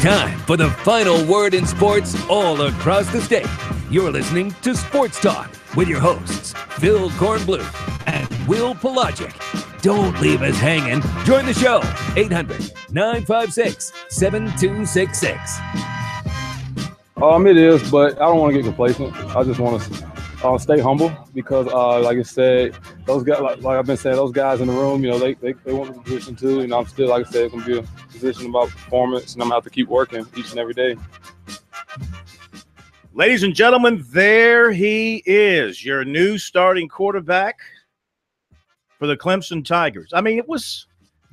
time for the final word in sports all across the state. You're listening to Sports Talk with your hosts, Phil Kornblue and Will Pelagic. Don't leave us hanging. Join the show, 800-956-7266. It is, but I don't want to get complacent. I just want to stay humble because, like I said, those guys, like I've been saying, those guys in the room, they want the position too. I'm still, like I said, going to be a position about performance, and I'm going to have to keep working each and every day. Ladies and gentlemen, there he is, your new starting quarterback for the Clemson Tigers. I mean,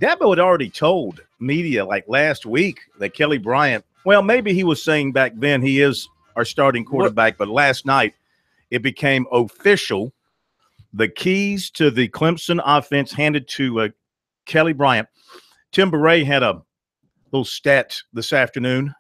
Dabo had already told media like last week that Kelly Bryant, well, maybe he was saying back then he is our starting quarterback, but last night it became official. The keys to the Clemson offense handed to Kelly Bryant. Tim Beret had a little stat this afternoon,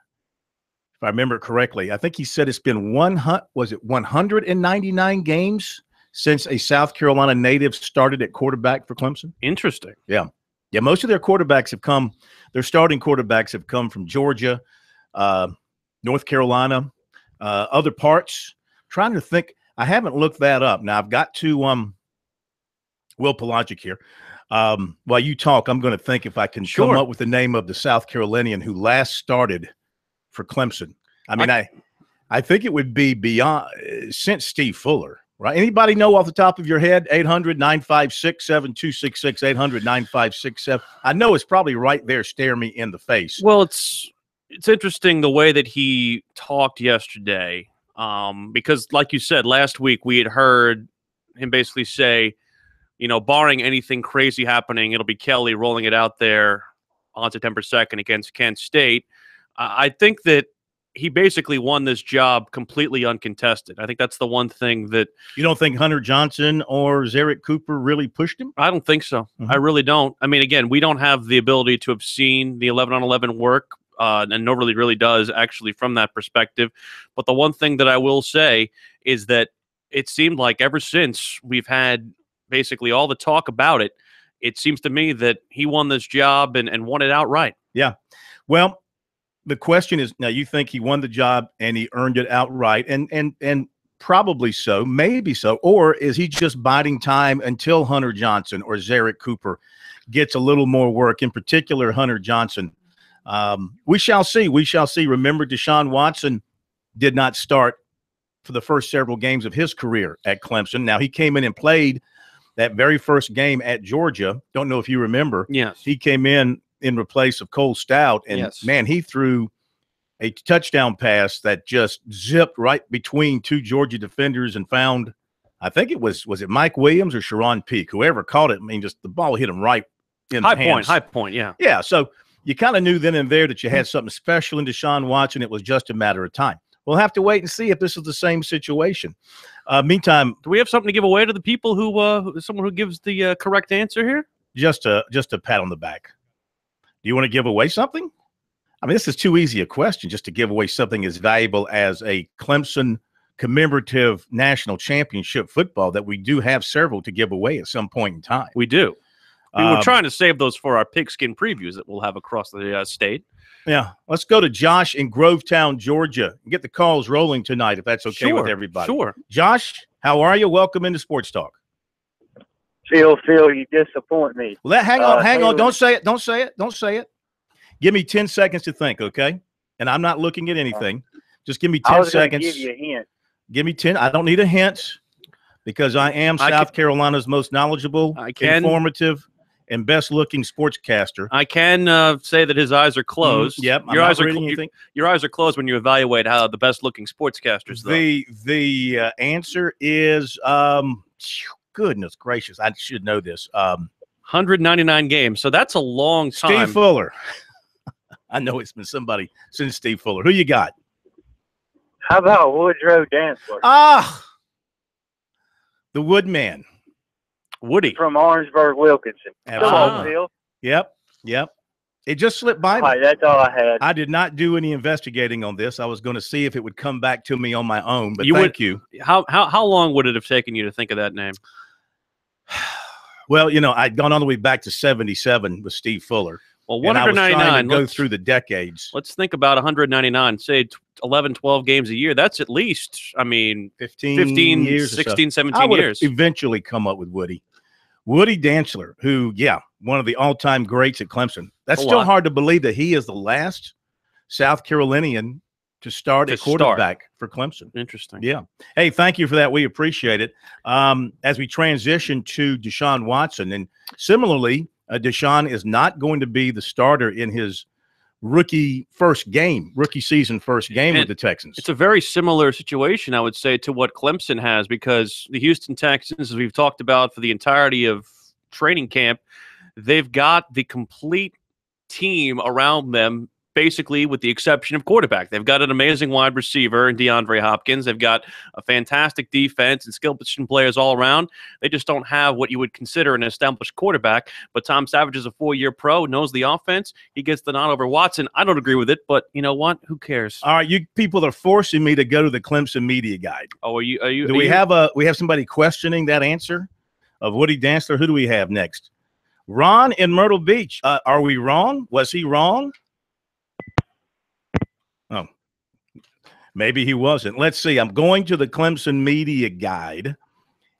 if I remember correctly. I think he said it's been 199 games since a South Carolina native started at quarterback for Clemson. Interesting. Yeah. Yeah, most of their quarterbacks have come – their starting quarterbacks have come from Georgia, North Carolina, other parts. Trying to think – I haven't looked that up. Now, I've got to Will Pelagic here. While you talk, I'm going to think if I can come up with the name of the South Carolinian who last started for Clemson. I mean, I think it would be beyond since Steve Fuller. Right? Anybody know off the top of your head? 800-956-7266, 800-956-7. I know it's probably right there staring me in the face. Well, it's interesting the way that he talked yesterday because, like you said, last week we had heard him basically say, barring anything crazy happening, it'll be Kelly rolling it out there on September 2nd against Kent State. I think that he basically won this job completely uncontested. I think that's the one thing that – You don't think Hunter Johnson or Zarek Cooper really pushed him? I don't think so. I really don't. I mean, again, we don't have the ability to have seen the 11-on-11 work, and nobody really does actually from that perspective. But the one thing that I will say is that it seemed like ever since we've had basically all the talk about it, it seems to me that he won this job and won it outright. Yeah. Well, the question is, now you think he won the job and he earned it outright, and probably so, maybe so, or is he just biding time until Hunter Johnson or Zarek Cooper gets a little more work, in particular Hunter Johnson? We shall see. We shall see. Remember, Deshaun Watson did not start for the first several games of his career at Clemson. Now, he came in and played that very first game at Georgia. Don't know if you remember. Yes. He came in replace of Cole Stout, and man, he threw a touchdown pass that just zipped right between two Georgia defenders and found, I think it was it Mike Williams or Sharon Peak, whoever caught it. I mean, just the ball hit him right in the hands. High point, yeah. Yeah, so you kind of knew then and there that you had something special in Deshaun Watson. It was just a matter of time. We'll have to wait and see if this is the same situation. Meantime, do we have something to give away to the people someone who gives the correct answer here? Just a pat on the back. Do you want to give away something? I mean, this is too easy a question just to give away something as valuable as a Clemson commemorative national championship football that we do have several to give away at some point in time. We do. We're trying to save those for our pigskin previews that we'll have across the state. Yeah. Let's go to Josh in Grovetown, Georgia, and get the calls rolling tonight, if that's okay with everybody. Sure. Josh, how are you? Welcome into Sports Talk. Phil, you disappoint me. Well, hang on. Don't say it. Give me 10 seconds to think, okay? And I'm not looking at anything. Just give me 10 seconds. Give you a hint. Give me 10. I don't need a hint because I am South Carolina's most knowledgeable, informative, and best-looking sportscaster. I can say that his eyes are closed. Yep. Your eyes are closed when you evaluate how the best-looking sportscasters. The answer is goodness gracious, I should know this. 199 games. So that's a long time. Steve Fuller. I know it's been somebody since Steve Fuller. Who you got? How about Woodrow Dantzler? The Woodman. Woody. From Orangeburg, Wilkinson. Absolutely. Come on, Phil. Yep. It just slipped by me. All right, that's all I had. I did not do any investigating on this. I was going to see if it would come back to me on my own, but thank you. How long would it have taken you to think of that name? Well, I'd gone all the way back to 77 with Steve Fuller. Well, And I was trying to 199. go through the decades. Let's think about 199. Say 11, 12 games a year. That's at least, 15 years 16, or so. 17 I would years. have eventually come up with Woody Dantzler, who, one of the all-time greats at Clemson. That's still hard to believe that he is the last South Carolinian to start at quarterback for Clemson. Interesting. Yeah. Hey, thank you for that. We appreciate it. As we transition to Deshaun Watson, and similarly, Deshaun is not going to be the starter in his rookie season first game with the Texans. It's a very similar situation, I would say, to what Clemson has, because the Houston Texans, as we've talked about for the entirety of training camp, they've got the complete team around them, basically with the exception of quarterback. They've got an amazing wide receiver in DeAndre Hopkins. They've got a fantastic defense and skill position players all around. They just don't have what you would consider an established quarterback. But Tom Savage is a 4-year pro, knows the offense. He gets the nod over Watson. I don't agree with it, but you know what? Who cares? All right, you people are forcing me to go to the Clemson media guide. Oh, Do we have somebody questioning that answer of Woody Dantzler? Who do we have next? Ron in Myrtle Beach. Are we wrong? Was he wrong? Oh, maybe he wasn't. Let's see. I'm going to the Clemson media guide,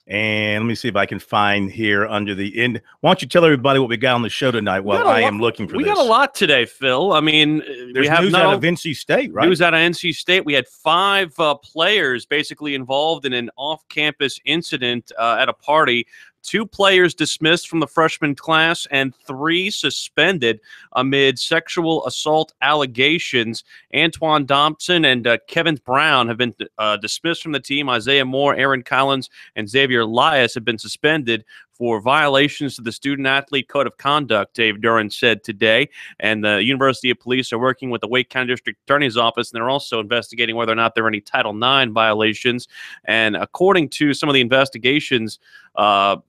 and let me see if I can find here under the end. Why don't you tell everybody what we got on the show tonight while I am looking for this? We got a lot today, Phil. There's news out of NC State, right? News out of NC State. We had 5 players basically involved in an off-campus incident at a party. 2 players dismissed from the freshman class and 3 suspended amid sexual assault allegations. Antoine Thompson and Kevin Brown have been dismissed from the team. Isaiah Moore, Aaron Collins, and Xavier Elias have been suspended for violations to the Student-Athlete Code of Conduct, Dave Duran said today. And the University of Police are working with the Wake County District Attorney's Office, and they're also investigating whether or not there are any Title IX violations. And according to some of the investigations,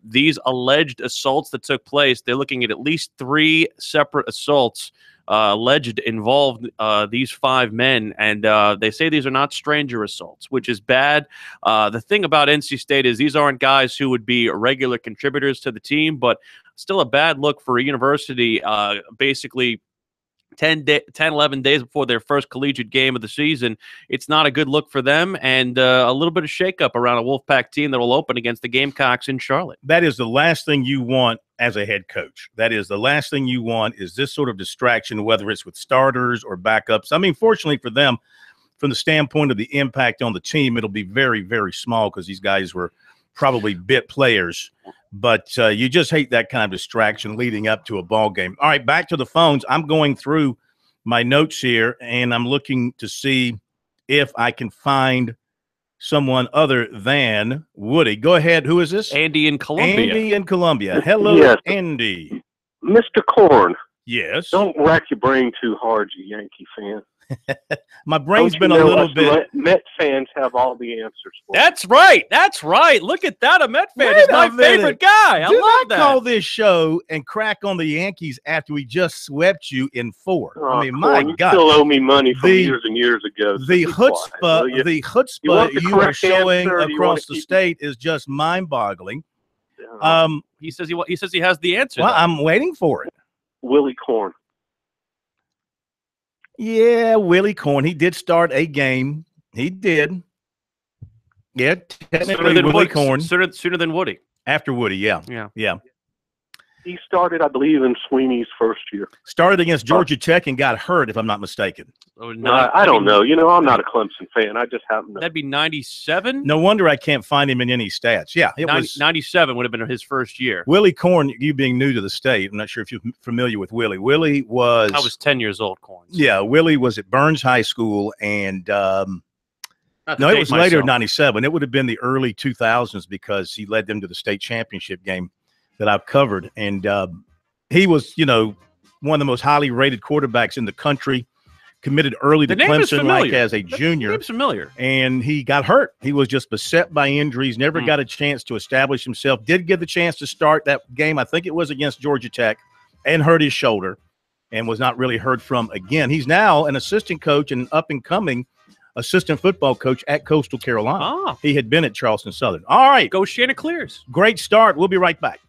these alleged assaults that took place, they're looking at least 3 separate assaults alleged involved these 5 men, and they say these are not stranger assaults, which is bad. The thing about NC State is these aren't guys who would be regular contributors to the team, but still a bad look for a university basically 11 days before their first collegiate game of the season. It's not a good look for them, and a little bit of shakeup around a Wolfpack team that will open against the Gamecocks in Charlotte. That is the last thing you want as a head coach. That is the last thing you want, is this sort of distraction, whether it's with starters or backups. I mean, fortunately for them, from the standpoint of the impact on the team, it'll be very, very small because these guys were probably bit players. But you just hate that kind of distraction leading up to a ball game. All right, back to the phones. I'm going through my notes here, and I'm looking to see if I can find someone other than Woody. Go ahead. Who is this? Andy in Columbia. Andy in Columbia. Hello, yes. Andy. Mr. Corn. Yes. Don't rack your brain too hard, you Yankee fan. My brain's been a little bit. Met fans have all the answers for That's right. That's right. Look at that. A Met fan is my favorite guy. I love that. Call this show and crack on the Yankees after we just swept you in 4. Oh, I mean, my you God. still owe me money from years and years ago. So the chutzpah you are showing across the state is just mind-boggling. He says he has the answer. Well, I'm waiting for it. Willie Corn. Yeah, Willie Corn. He did start a game. He did. Yeah, technically Willie Corn. Sooner than Woody. After Woody, yeah. He started, I believe, in Sweeney's first year. Started against Georgia Tech and got hurt, if I'm not mistaken. I don't know. You know, I'm not a Clemson fan. I just happen to. That'd be 97? No wonder I can't find him in any stats. Yeah, it was 97 would have been his first year. Willie Corn, you being new to the state, I'm not sure if you're familiar with Willie. Willie was. I was 10 years old, Corn. Yeah, Willie was at Burns High School, and no, it was later in 97. It would have been the early 2000s because he led them to the state championship game that I've covered. And he was, one of the most highly rated quarterbacks in the country, committed early to Clemson like as a junior. The name's familiar. And he got hurt. He was just beset by injuries, never got a chance to establish himself. Did get the chance to start that game. I think it was against Georgia Tech, and hurt his shoulder and was not really heard from again. He's now an assistant coach and up-and-coming assistant football coach at Coastal Carolina. He had been at Charleston Southern. All right. Go Chanticleers. Great start. We'll be right back.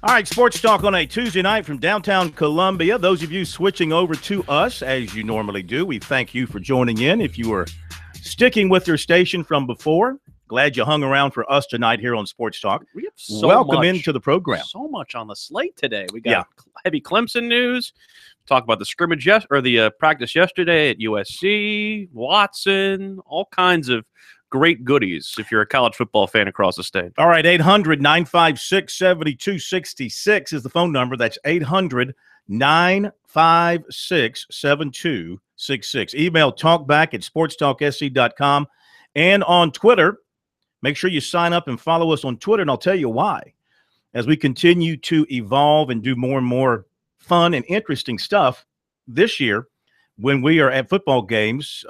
All right, Sports Talk on a Tuesday night from downtown Columbia. Those of you switching over to us, as you normally do, we thank you for joining in. If you were sticking with your station from before, glad you hung around for us tonight here on Sports Talk. We have so Welcome much, into the program. So much on the slate today. We got heavy Clemson news. Talk about the scrimmage the practice yesterday at USC, Watson, all kinds of great goodies if you're a college football fan across the state. All right, 800-956-7266 is the phone number. That's 800-956-7266. Email talkback@sportstalksc.com and on Twitter. Make sure you sign up and follow us on Twitter, and I'll tell you why. As we continue to evolve and do more and more fun and interesting stuff this year, when we are at football games,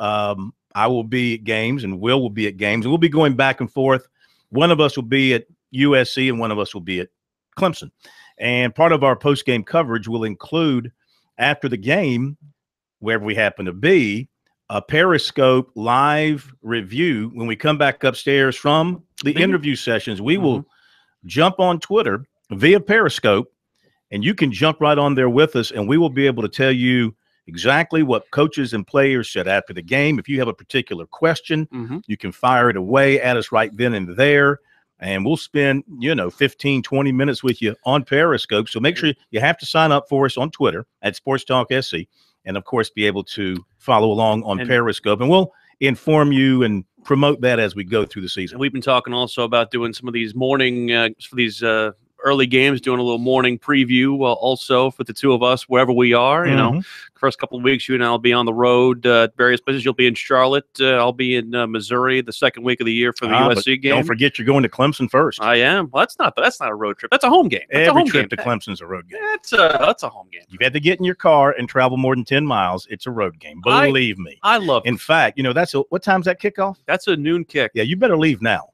I will be at games and Will be at games. And we'll be going back and forth. One of us will be at USC and one of us will be at Clemson. And part of our post-game coverage will include, after the game, wherever we happen to be, a Periscope live review. When we come back upstairs from the interview sessions, we will jump on Twitter via Periscope, and you can jump right on there with us, and we will be able to tell you exactly what coaches and players said after the game. If you have a particular question, you can fire it away at us right then and there, and we'll spend, 15, 20 minutes with you on Periscope. So make sure you have to sign up for us on Twitter at SportsTalkSC, and, of course, be able to follow along on Periscope. And we'll inform you and promote that as we go through the season. We've been talking also about doing some of these morning for these early games, doing a little morning preview also for the two of us, wherever we are. First couple of weeks, you and I will be on the road at various places. You'll be in Charlotte. I'll be in Missouri the second week of the year for the USC game. Don't forget you're going to Clemson first. I am. Well, that's not a road trip. That's a home game. That's Every trip to Clemson's a road game. That's a home game. You've had to get in your car and travel more than 10 miles. It's a road game. Believe me. I love it. In fact, what time's that kickoff? That's a noon kick. Yeah, you better leave now.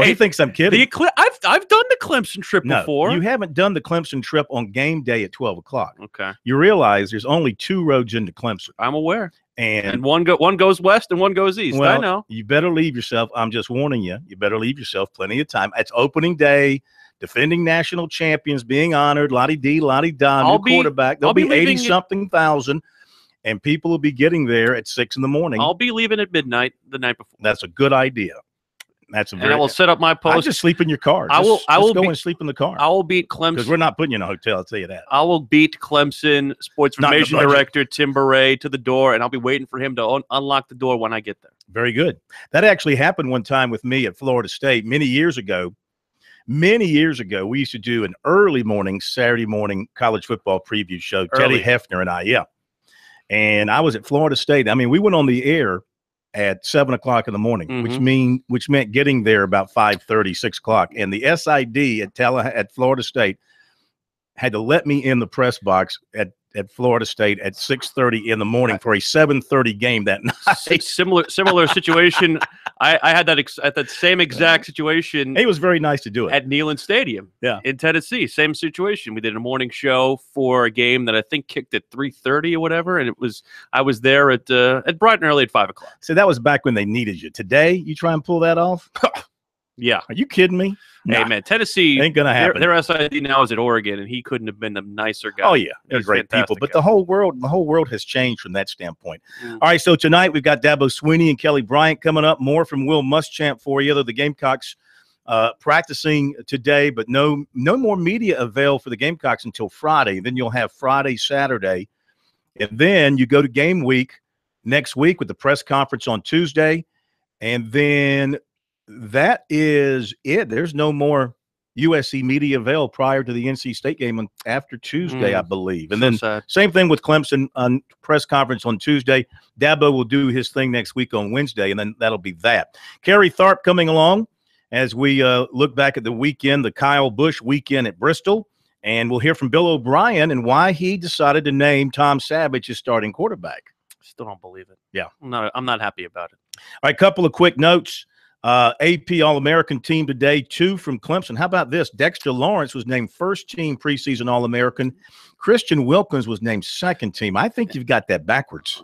He thinks I'm kidding. I've done the Clemson trip before. You haven't done the Clemson trip on game day at 12 o'clock. Okay. You realize there's only two roads into Clemson. I'm aware. And one goes west and one goes east. Well, I know. You better leave yourself. I'm just warning you. You better leave yourself plenty of time. It's opening day. Defending national champions being honored. Lottie-dee, lottie-da, new quarterback. There'll be 80-something thousand. And people will be getting there at 6 in the morning. I'll be leaving at midnight the night before. That's a good idea. And I will set up my post. I'll just sleep in your car. I will go and sleep in the car. I will beat Clemson. Because we're not putting you in a hotel, I'll tell you that. I will beat Clemson sports information director Tim Beret to the door, and I'll be waiting for him to unlock the door when I get there. Very good. That actually happened one time with me at Florida State many years ago. Many years ago, we used to do an early morning, Saturday morning college football preview show, Teddy Hefner and I, And I was at Florida State. I mean, we went on the air at 7 o'clock in the morning, which meant getting there about 5:30, 6 o'clock. And the SID at Florida State had to let me in the press box at Florida State at 6:30 in the morning for a 7:30 game that night. Similar situation. I had that same exact situation. It was very nice to do it at Neyland Stadium, in Tennessee. Same situation. We did a morning show for a game that I think kicked at 3:30 or whatever, and I was there at bright and early at 5 o'clock. So that was back when they needed you. Today, you try and pull that off? Yeah. Are you kidding me? Hey, man, Tennessee ain't gonna happen. Their SID now is at Oregon, and he couldn't have been a nicer guy. Oh yeah, they're great people. But the whole world has changed from that standpoint. All right, so tonight we've got Dabo Swinney and Kelly Bryant coming up. More from Will Muschamp for you. The Gamecocks practicing today, but no more media avail for the Gamecocks until Friday. Then you'll have Friday, Saturday, and then you go to game week next week with the press conference on Tuesday, and then that is it. There's no more USC media avail prior to the NC State game after Tuesday, I believe. And then same thing with Clemson on press conference on Tuesday. Dabo will do his thing next week on Wednesday, and then that'll be that. Kerry Tharp coming along as we look back at the weekend, the Kyle Busch weekend at Bristol. And we'll hear from Bill O'Brien and why he decided to name Tom Savage his starting quarterback. Still don't believe it. Yeah. I'm not happy about it. All right, couple of quick notes. AP All-American team today, 2 from Clemson. How about this? Dexter Lawrence was named first-team preseason All-American. Christian Wilkins was named second-team. I think you've got that backwards.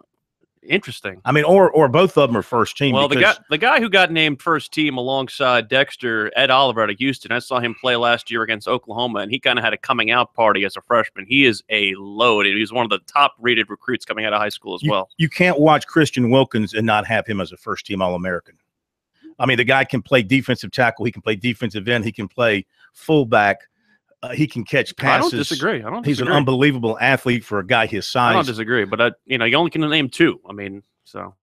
Interesting. I mean, or both of them are first team. Well, the guy who got named first team alongside Dexter, Ed Oliver out of Houston, I saw him play last year against Oklahoma, and he kind of had a coming out party as a freshman. He is a load. He's one of the top-rated recruits coming out of high school as well. You can't watch Christian Wilkins and not have him as a first-team All-American. I mean, the guy can play defensive tackle. He can play defensive end. He can play fullback. He can catch passes. I don't disagree. He's an unbelievable athlete for a guy his size. I don't disagree, but you only can name two. I mean, so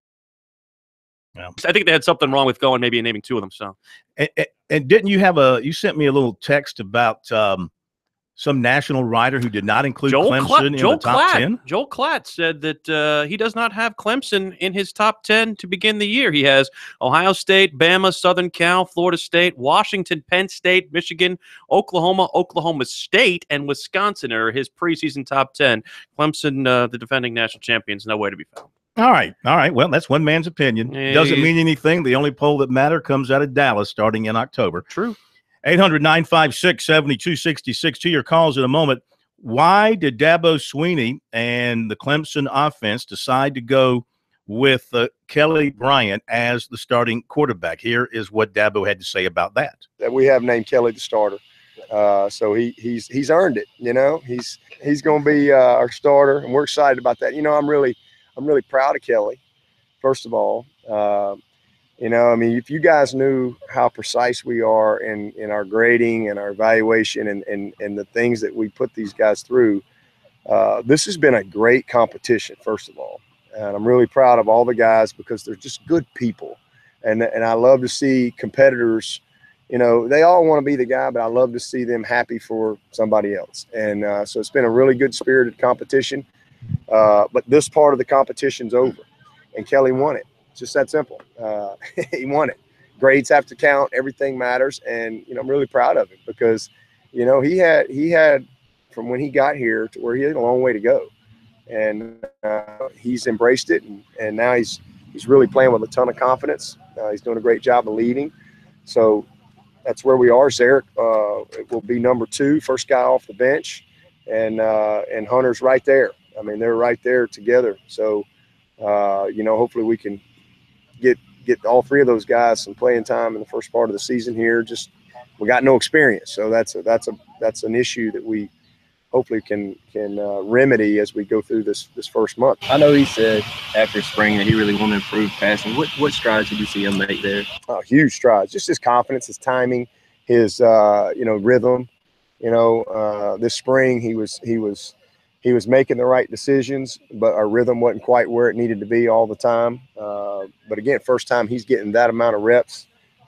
yeah. I think they had something wrong with going maybe naming two of them. So, and didn't you you sent me a little text about some national writer who did not include Clemson in the top 10? Joel Klatt said that he does not have Clemson in his top 10 to begin the year. He has Ohio State, Bama, Southern Cal, Florida State, Washington, Penn State, Michigan, Oklahoma, Oklahoma State, and Wisconsin are his preseason top 10. Clemson, the defending national champions, nowhere to be found. All right. Well, that's one man's opinion. Doesn't mean anything. The only poll that matters comes out of Dallas starting in October. True. 800-956-7266 to your calls in a moment. Why did Dabo Swinney and the Clemson offense decide to go with Kelly Bryant as the starting quarterback? Here is what Dabo had to say about that. That we have named Kelly the starter. So he's earned it. He's going to be our starter, and we're excited about that. I'm really proud of Kelly. First of all, if you guys knew how precise we are in our grading and our evaluation and the things that we put these guys through, this has been a great competition, first of all. And I'm really proud of all the guys because they're just good people. And I love to see competitors, they all want to be the guy, but I love to see them happy for somebody else. And so it's been a really good spirited competition. But this part of the competition's over, and Kelly won it. It's just that simple. He won it. Grades have to count. Everything matters. And, I'm really proud of him because, he had from when he got here to where he had a long way to go. And he's embraced it. And now he's really playing with a ton of confidence. He's doing a great job of leading. So that's where we are. Zarek will be number 2, first guy off the bench. And Hunter's right there. I mean, they're right there together. So, hopefully we can get all 3 of those guys some playing time in the first part of the season here. Just we got no experience, so that's an issue that we hopefully can remedy as we go through this first month. I know he said after spring that he really wanted to improve passing. What strides did you see him make there? Huge strides. Just his confidence, his timing, his rhythm. This spring he was making the right decisions, but our rhythm wasn't quite where it needed to be all the time. But again, first time he's getting that amount of reps,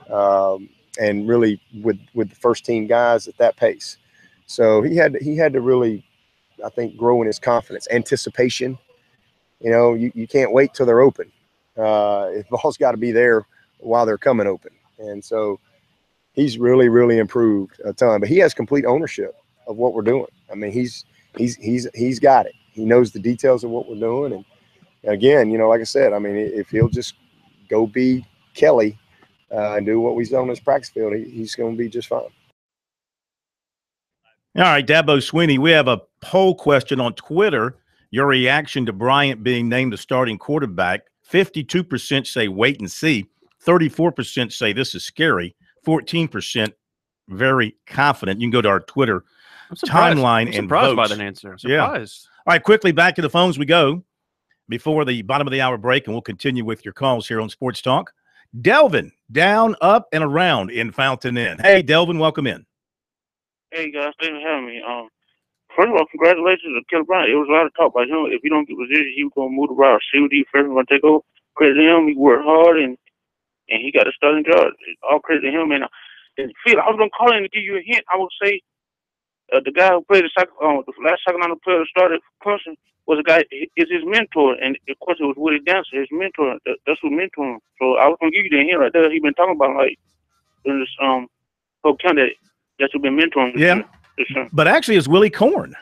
and really with the first team guys at that pace. So he had to really, I think, grow in his confidence, anticipation. You can't wait till they're open. The ball's got to be there while they're coming open. And so he's really, really improved a ton. But he has complete ownership of what we're doing. I mean, he's got it. He knows the details of what we're doing. And again, like I said, I mean, if he'll just go be Kelly and do what he's done on his practice field, he's going to be just fine. All right, Dabo Swinney, we have a poll question on Twitter. Your reaction to Bryant being named the starting quarterback. 52% say wait and see. 34% say this is scary. 14% very confident. You can go to our Twitter timeline and surprised vote. By that answer. I'm surprised. Yeah. All right, quickly back to the phones we go before the bottom of the hour break, and we'll continue with your calls here on Sports Talk. Delvin, down, up, and around in Fountain Inn. Hey, Delvin, welcome in. Hey, guys, thanks for having me. First of all, congratulations to Kelly Bryant. It was a lot of talk about him. If he don't get position, he was going to move the route. See what he first going to take over. Credit to him. He worked hard, and he got a starting job. All credit to him. And Phil, I was going to call in to give you a hint. I would say the guy who played the last second on the player that started for Clemson was a guy, is his mentor. And, of course, it was Woody Dancer, his mentor. That's who mentored him. So I was going to give you the hint right there. He's been talking about, in this whole county that you've been mentoring. Yeah. But actually, it's Willie Corn.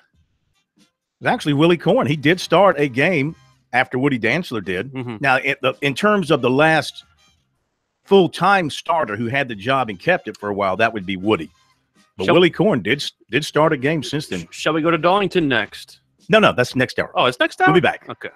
It's actually Willie Corn. He did start a game after Woody Dantzler did. Mm-hmm. Now, in terms of the last full-time starter who had the job and kept it for a while, that would be Woody. But Willie Corn did start a game since then. Shall we go to Darlington next? No, that's next hour. Oh, it's next hour? We'll be back. Okay.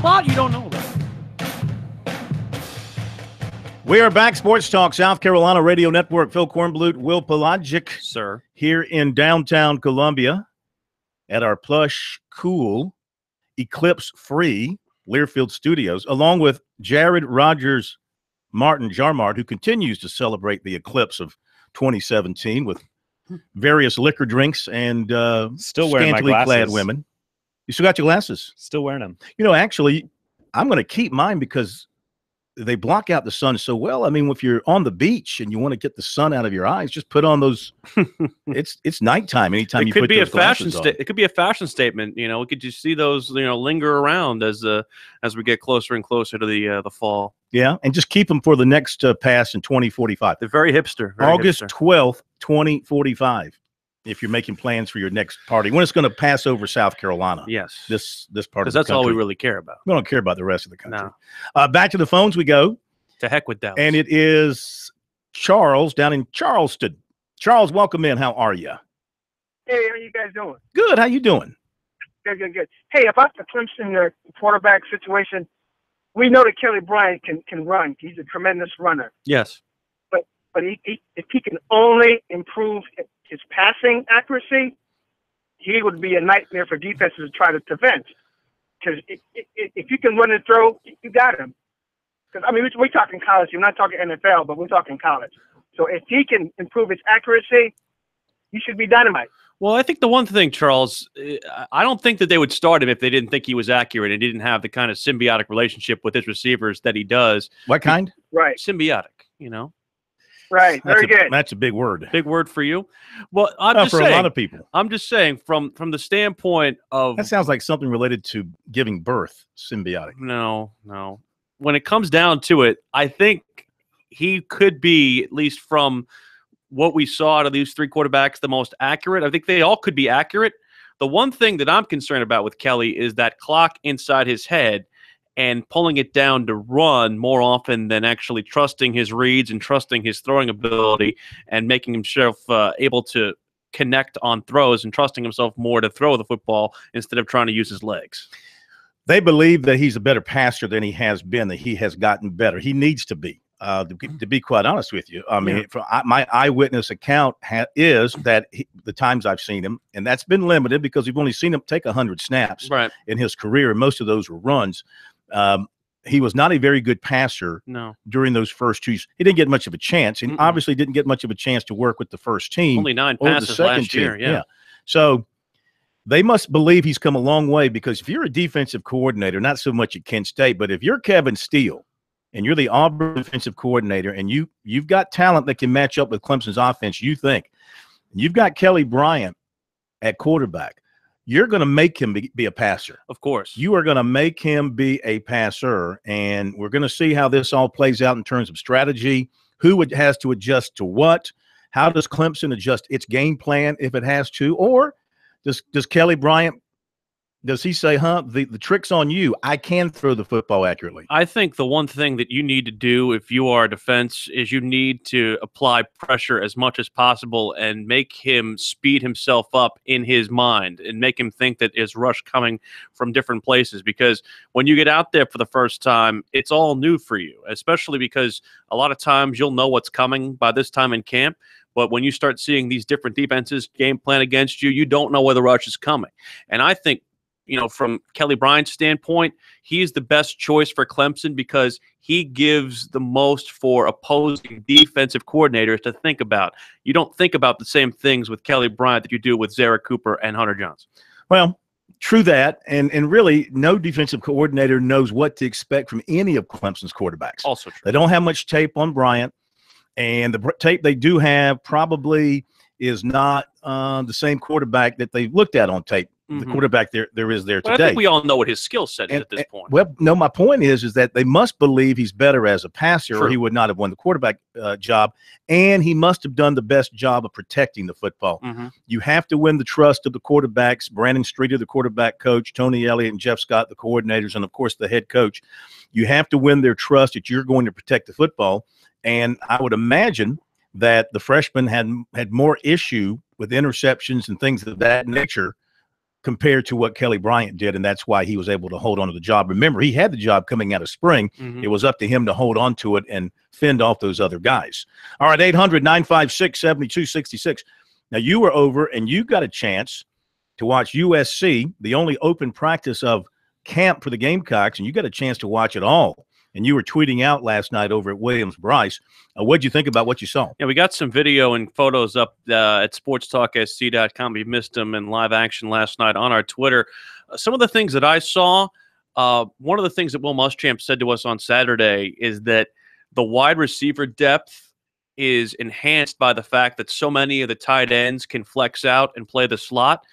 What? You don't know that. We are back. Sports Talk, South Carolina Radio Network. Phil Kornblut, Will Pelagic. Sir. Here in downtown Columbia at our plush, cool, eclipse-free Learfield Studios, along with Jared Rogers Martin Jarmard, who continues to celebrate the eclipse of 2017 with various liquor drinks and still wearing scantily my clad glasses. women. You still got your glasses? Still wearing them. You know, actually, I'm going to keep mine because they block out the sun so well. I mean, if you're on the beach and you want to get the sun out of your eyes, just put on those. It's nighttime anytime you put those glasses on. It could be a fashion statement. You know, we could just see those, linger around as we get closer and closer to the fall. Yeah, and just keep them for the next pass in 2045. They're very hipster. August 12th, 2045. If you're making plans for your next party, when it's going to pass over South Carolina. Yes. This part of the country. Because that's all we really care about. We don't care about the rest of the country. No. Back to the phones we go. To heck with Dallas. And it is Charles down in Charleston. Charles, welcome in. How are you? Hey, how you guys doing? Good. How you doing? Good. Hey, about the Clemson quarterback situation, we know that Kelly Bryant can run. He's a tremendous runner. Yes. But if he can only improve his passing accuracy, he would be a nightmare for defenses to try to defend. Because if you can run and throw, you got him. Because, I mean, we're talking college. We're not talking NFL, but we're talking college. So if he can improve his accuracy, he should be dynamite. Well, I think the one thing, Charles, I don't think that they would start him if they didn't think he was accurate and didn't have the kind of symbiotic relationship with his receivers that he does. What kind? Right. Symbiotic, you know. Right. Very good. That's a big word. Big word for you. Well, I'm just for saying, a lot of people. I'm just saying from the standpoint of that sounds like something related to giving birth. Symbiotic. No. When it comes down to it, I think he could be, at least from what we saw out of these three quarterbacks, the most accurate. I think they all could be accurate. The one thing that I'm concerned about with Kelly is that clock inside his head and pulling it down to run more often than actually trusting his reads and trusting his throwing ability and making himself able to connect on throws and trusting himself more to throw the football instead of trying to use his legs. They believe that he's a better passer than he has been, that he has gotten better. He needs to be. To be quite honest with you, I mean, my eyewitness account is that the times I've seen him, and that's been limited because we've only seen him take 100 snaps in his career, and most of those were runs. He was not a very good passer during those first two. He didn't get much of a chance, and obviously didn't get much of a chance to work with the first team. Only 9 passes last year, yeah. So they must believe he's come a long way, because if you're a defensive coordinator, not so much at Kent State, but if you're Kevin Steele, and you're the Auburn defensive coordinator, and you've got talent that can match up with Clemson's offense, you've got Kelly Bryant at quarterback, you're going to make him be a passer. Of course. You are going to make him be a passer, and we're going to see how this all plays out in terms of strategy, who has to adjust to what, how does Clemson adjust its game plan if it has to, or does Kelly Bryant, does he say, the trick's on you, I can throw the football accurately? I think the one thing that you need to do if you are a defense is you need to apply pressure as much as possible and make him speed himself up in his mind and make him think that there's rush coming from different places, because when you get out there for the first time, it's all new for you, especially because a lot of times you'll know what's coming by this time in camp. But when you start seeing these different defenses game plan against you, you don't know where the rush is coming. And I think, from Kelly Bryant's standpoint, he's the best choice for Clemson because he gives the most for opposing defensive coordinators to think about. You don't think about the same things with Kelly Bryant that you do with Zara Cooper and Hunter Johnson. Well, true that, and really no defensive coordinator knows what to expect from any of Clemson's quarterbacks. Also true. They don't have much tape on Bryant, and the tape they do have probably is not the same quarterback that they've looked at on tape. The quarterback there is there today. I think we all know what his skill set is at this point. Well, no, my point is that they must believe he's better as a passer, or he would not have won the quarterback job, and he must have done the best job of protecting the football. You have to win the trust of the quarterbacks, Brandon Streeter, the quarterback coach, Tony Elliott and Jeff Scott, the coordinators, and, of course, the head coach. You have to win their trust that you're going to protect the football, and I would imagine that the freshman had more issue with interceptions and things of that nature compared to what Kelly Bryant did, and that's why he was able to hold on to the job. Remember, he had the job coming out of spring. It was up to him to hold on to it and fend off those other guys. All right, 800-956-7266. Now, you were over, and you got a chance to watch USC, the only open practice of camp for the Gamecocks, and you got a chance to watch it all. And you were tweeting out last night over at Williams-Brice. What'd you think about what you saw? Yeah, we got some video and photos up at SportsTalkSC.com. We missed them in live action last night on our Twitter. Some of the things that I saw, one of the things that Will Muschamp said to us on Saturday is that the wide receiver depth is enhanced by the fact that so many of the tight ends can flex out and play the slot.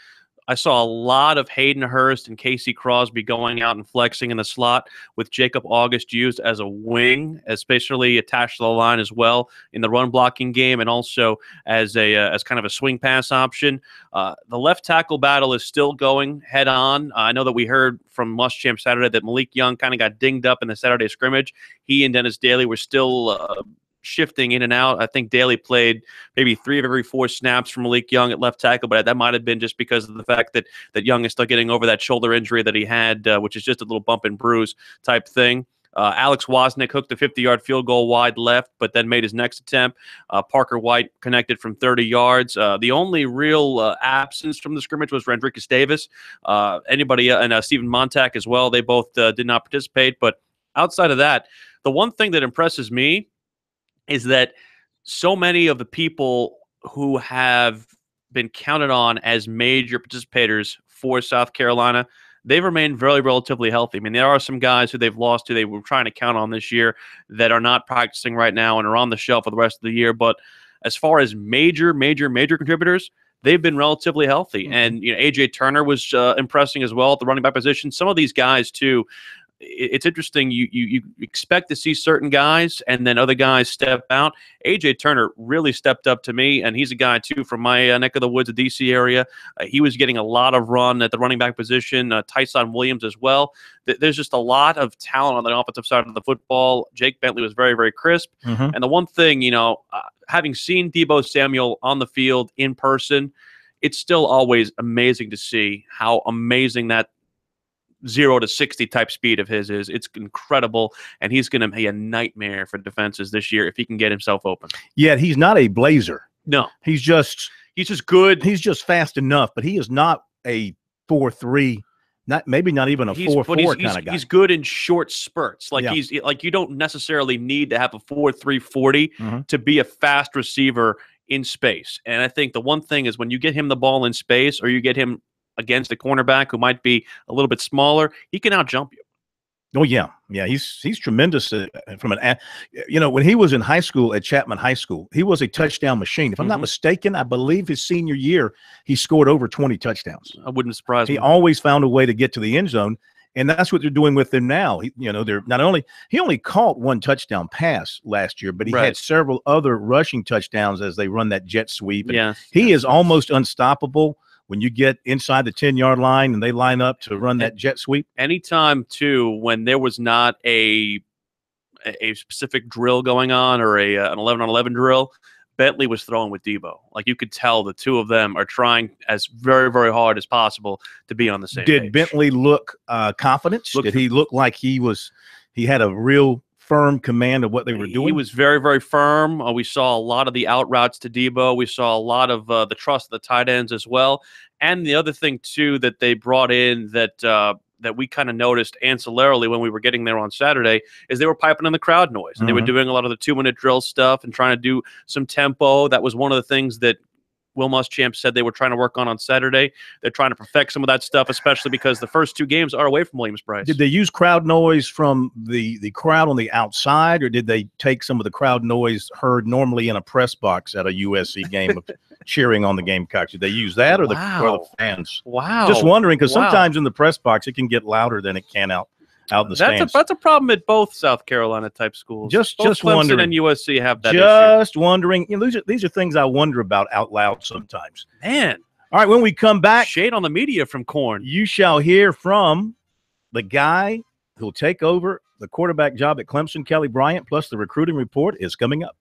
I saw a lot of Hayden Hurst and Casey Crosby going out and flexing in the slot, with Jacob August used as a wing, especially attached to the line as well in the run blocking game, and also as kind of a swing pass option. The left tackle battle is still going head on. I know that we heard from Muschamp Saturday that Malik Young kind of got dinged up in the Saturday scrimmage. He and Dennis Daly were still shifting in and out. I think Daly played maybe 3 of every 4 snaps from Malik Young at left tackle, but that might have been just because of the fact that Young is still getting over that shoulder injury that he had, which is just a little bump and bruise type thing. Alex Wozniak hooked a 50-yard field goal wide left, but then made his next attempt. Parker White connected from 30 yards. The only real absence from the scrimmage was Rendricus Davis. And Stephen Montag as well. They both did not participate. But outside of that, the one thing that impresses me is that so many of the people who have been counted on as major participators for South Carolina, they've remained very relatively healthy. I mean, there are some guys who they've lost to they were trying to count on this year that are not practicing right now and are on the shelf for the rest of the year. But as far as major contributors, they've been relatively healthy. And A.J. Turner was impressing as well at the running back position. Some of these guys, too, it's interesting. You expect to see certain guys and then other guys step out. A.J. Turner really stepped up to me, and he's a guy, too, from my neck of the woods, the D.C. area. He was getting a lot of run at the running back position. Tyson Williams as well. There's just a lot of talent on the offensive side of the football. Jake Bentley was very, very crisp. And the one thing, having seen Deebo Samuel on the field in person, it's still always amazing to see how amazing that 0 to 60 type speed of his is. It's incredible, and he's going to be a nightmare for defenses this year if he can get himself open. Yet he's not a blazer. No, he's just good. He's just fast enough, but he is not a 4.3. Maybe not even a 4.4 kind of guy. He's good in short spurts. He's like, you don't necessarily need to have a 4.3 40 to be a fast receiver in space. And I think the one thing is when you get him the ball in space, or you get him against a cornerback who might be a little bit smaller, he can outjump you. Oh yeah, he's tremendous from when he was in high school at Chapman High School, he was a touchdown machine. If I'm not mistaken, I believe his senior year he scored over 20 touchdowns. I wouldn't surprise me. He always found a way to get to the end zone, and that's what they're doing with him now. They're not only he only caught one touchdown pass last year, but he had several other rushing touchdowns as they run that jet sweep. He is almost unstoppable when you get inside the 10-yard line and they line up to run that jet sweep. Anytime, too, when there was not a specific drill going on or an 11-on-11 drill, Bentley was throwing with Deebo. Like, you could tell the two of them are trying as very, very hard as possible to be on the same page. Did Bentley look confident? Did he look like he had a real firm command of what they were doing? He was very, very firm. We saw a lot of the out routes to Deebo. We saw a lot of the trust of the tight ends as well. And the other thing, too, that they brought in that we kind of noticed ancillarily when we were getting there on Saturday is they were piping in the crowd noise. And they were doing a lot of the 2-minute drill stuff and trying to do some tempo. That was one of the things that Will Muschamp said they were trying to work on Saturday. They're trying to perfect some of that stuff, especially because the first two games are away from Williams-Brice. Did they use crowd noise from the crowd on the outside, or did they take some of the crowd noise heard normally in a press box at a USC game of cheering on the Gamecocks? Did they use that, or the fans? Wow. Just wondering, because sometimes in the press box it can get louder than it can out in the stands. That's a problem at both South Carolina type schools. Just Clemson wondering. And USC have that Just wondering. These are things I wonder about out loud sometimes. Man. All right, when we come back, shade on the media from Corn. You shall hear from the guy who'll take over the quarterback job at Clemson, Kelly Bryant, plus the recruiting report is coming up.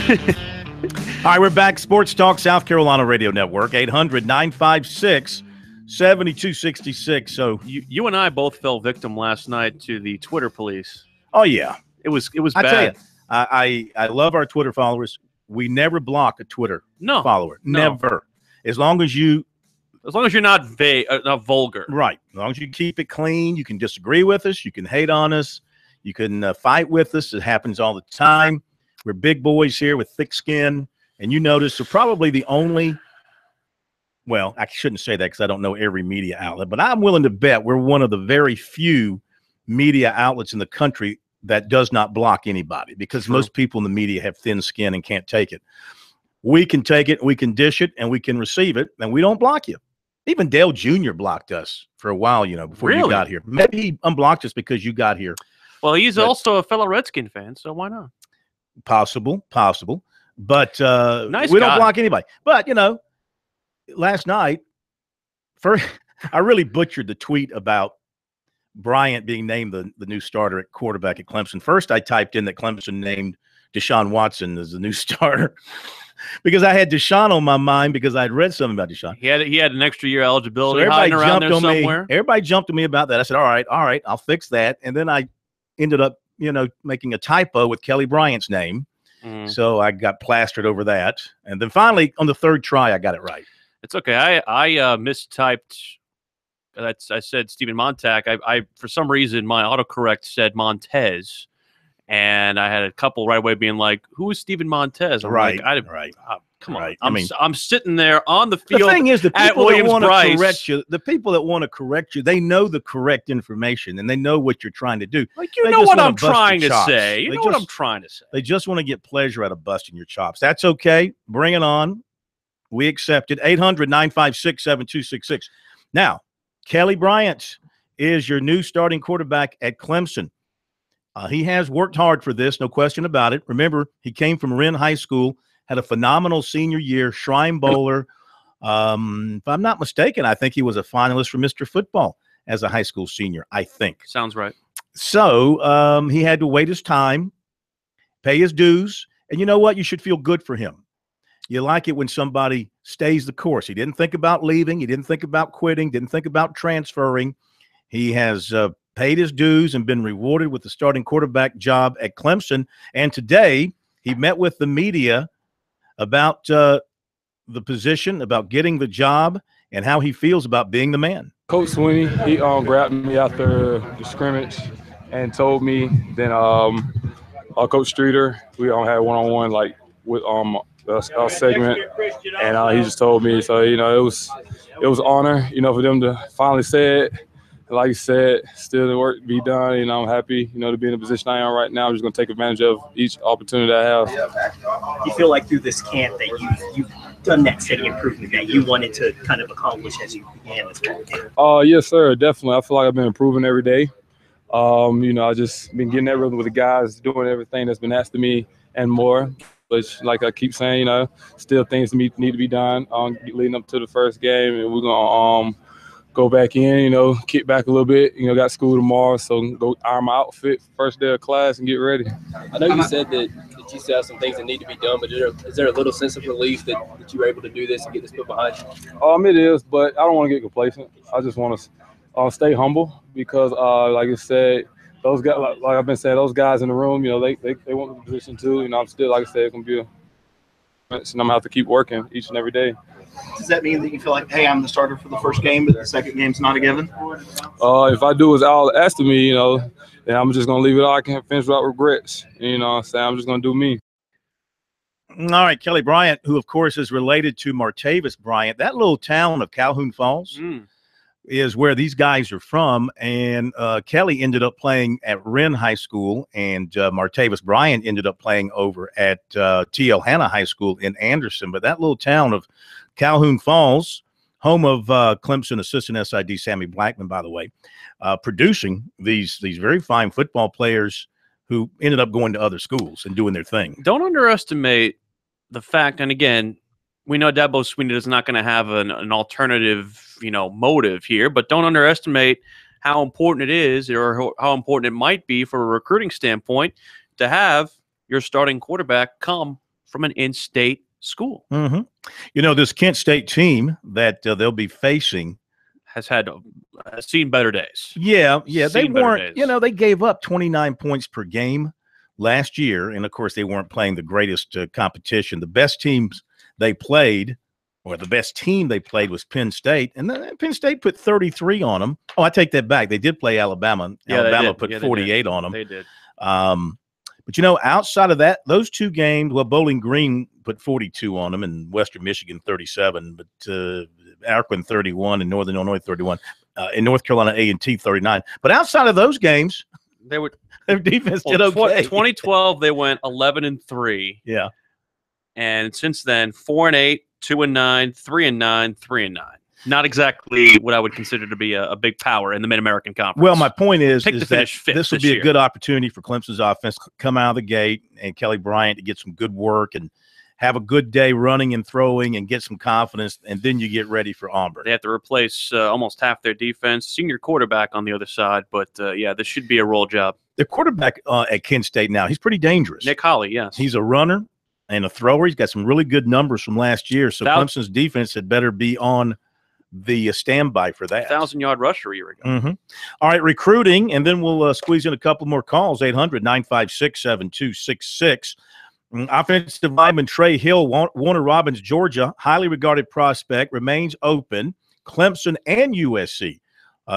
All right, we're back. Sports Talk South Carolina Radio Network, 800-956-7266. So you and I both fell victim last night to the Twitter police. Oh, yeah. It was I bad. tell you, I love our Twitter followers. We never block a Twitter follower. No. Never. As long as you're not not vulgar. Right. As long as you keep it clean, you can disagree with us, you can hate on us, you can fight with us. It happens all the time. We're big boys here with thick skin. And you notice we're probably the only, well, I shouldn't say that because I don't know every media outlet, but I'm willing to bet we're one of the very few media outlets in the country that does not block anybody, because most people in the media have thin skin and can't take it. We can take it, we can dish it, and we can receive it, and we don't block you. Even Dale Jr. blocked us for a while, before you got here. Maybe he unblocked us because you got here. Well, he's also a fellow Redskin fan, so why not? Possible. But nice we guy. don't block anybody. But, last night, I really butchered the tweet about Bryant being named the new starter at quarterback at Clemson. First, I typed in that Clemson named Deshaun Watson as the new starter because I had Deshaun on my mind because I'd read something about Deshaun. He had an extra year eligibility. So everybody around jumped there on somewhere. me. Everybody jumped on me about that. I said, all right, I'll fix that. And then I ended up, making a typo with Kelly Bryant's name. So I got plastered over that. And then finally, on the third try, I got it right. It's okay. I mistyped. I said Stephen Montag. I for some reason my autocorrect said Montez, and I had a couple right away being like, "Who is Stephen Montez?" I'm right. Come on. Right. I'm sitting there on the field. The thing is, the people that want to correct you, they know the correct information and they know what you're trying to do. Like you know what I'm trying to say. You know what I'm trying to say. They just want to get pleasure out of busting your chops. That's okay. Bring it on. We accept it. 800-956-7266. Now, Kelly Bryant is your new starting quarterback at Clemson. He has worked hard for this, no question about it. Remember, he came from Wren High School, had a phenomenal senior year, Shrine Bowler. If I'm not mistaken, I think he was a finalist for Mr. Football as a high school senior, I think. Sounds right. So he had to wait his time, pay his dues, and you know what? You should feel good for him. You like it when somebody stays the course. He didn't think about leaving. He didn't think about quitting, didn't think about transferring. He has paid his dues and been rewarded with the starting quarterback job at Clemson. And today he met with the media about the position, about getting the job, and how he feels about being the man. Coach Sweeney, he grabbed me after the scrimmage and told me. Then Coach Streeter, we had one-on-one with our segment, and he just told me. So it was an honor, for them to finally say it. Like you said, still the work to be done. I'm happy, to be in the position I am right now. I'm just going to take advantage of each opportunity I have. You feel like through this camp that you've done that steady improvement that you wanted to kind of accomplish as you began this ball camp? Yes, sir, definitely. I feel like I've been improving every day. I just been getting that rhythm with the guys, doing everything that's been asked of me and more. Which, like I keep saying, still things need to be done leading up to the first game, and we're gonna go back in, kick back a little bit. Got school tomorrow, so go iron my outfit first day of class and get ready. I know you said that you still have some things that need to be done, but is there a little sense of relief that you were able to do this and get this put behind you? It is, but I don't want to get complacent. I just want to stay humble because, like I said, those guys, like I've been saying, those guys in the room, they want the position too. I'm still, like I said, it's gonna be and I'm gonna have to keep working each and every day. Does that mean that you feel like, hey, I'm the starter for the first game, but the second game's not a given? If I do as all asked of me, then I'm just gonna leave it all. I can't finish without regrets. I'm saying I'm just gonna do me. All right, Kelly Bryant, who of course is related to Martavis Bryant, that little town of Calhoun Falls. Is where these guys are from, and Kelly ended up playing at Wren High School, and Martavis Bryant ended up playing over at T.L. Hanna High School in Anderson. But that little town of Calhoun Falls, home of Clemson assistant SID Sammy Blackman, by the way, producing these very fine football players who ended up going to other schools and doing their thing. Don't underestimate the fact, and again, we know Dabo Swinney is not going to have an alternative, motive here, but don't underestimate how important it is or how important it might be for a recruiting standpoint to have your starting quarterback come from an in-state school. Mm-hmm. You know, this Kent State team that they'll be facing has seen better days. Yeah. They weren't, days. you know, they gave up 29 points per game last year. And, of course, they weren't playing the greatest competition. The best teams they played, or the best team they played, was Penn State. And then Penn State put 33 on them. Oh, I take that back. They did play Alabama. Yeah, Alabama put 48 on them. They did. But, you know, outside of that, those two games, well, Bowling Green put 42 on them and Western Michigan 37, but Akron 31 and Northern Illinois 31. In North Carolina A&T 39. But outside of those games, their defense did okay. 2012 they went 11-3. Yeah. And since then 4-8, 2-9, 3-9, 3-9. Not exactly what I would consider to be a big power in the Mid-American Conference. Well, my point is that this would be a good opportunity for Clemson's offense to come out of the gate and Kelly Bryant to get some good work and have a good day running and throwing and get some confidence, and then you get ready for Auburn. They have to replace almost half their defense. Senior quarterback on the other side, but, yeah, this should be a roll job. The quarterback at Kent State now, he's pretty dangerous. Nick Holley, yes. He's a runner and a thrower. He's got some really good numbers from last year, so Clemson's defense had better be on the standby for that. 1,000-yard rusher a year ago. Mm-hmm. All right, recruiting, and then we'll squeeze in a couple more calls, 800-956-7266. Offensive lineman Trey Hill, Warner Robins, Georgia, highly regarded prospect, remains open. Clemson and USC,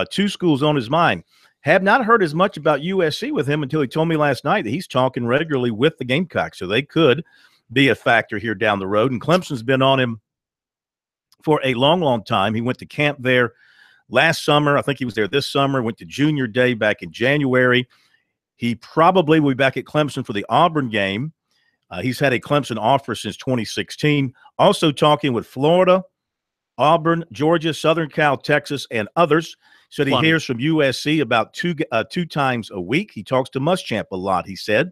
two schools on his mind. Have not heard as much about USC with him until he told me last night that he's talking regularly with the Gamecocks, so they could be a factor here down the road. And Clemson's been on him for a long, long time. He went to camp there last summer. I think he was there this summer, went to junior day back in January. He probably will be back at Clemson for the Auburn game. He's had a Clemson offer since 2016. Also talking with Florida, Auburn, Georgia, Southern Cal, Texas, and others. Said he hears from USC about two times a week. He talks to Muschamp a lot, he said.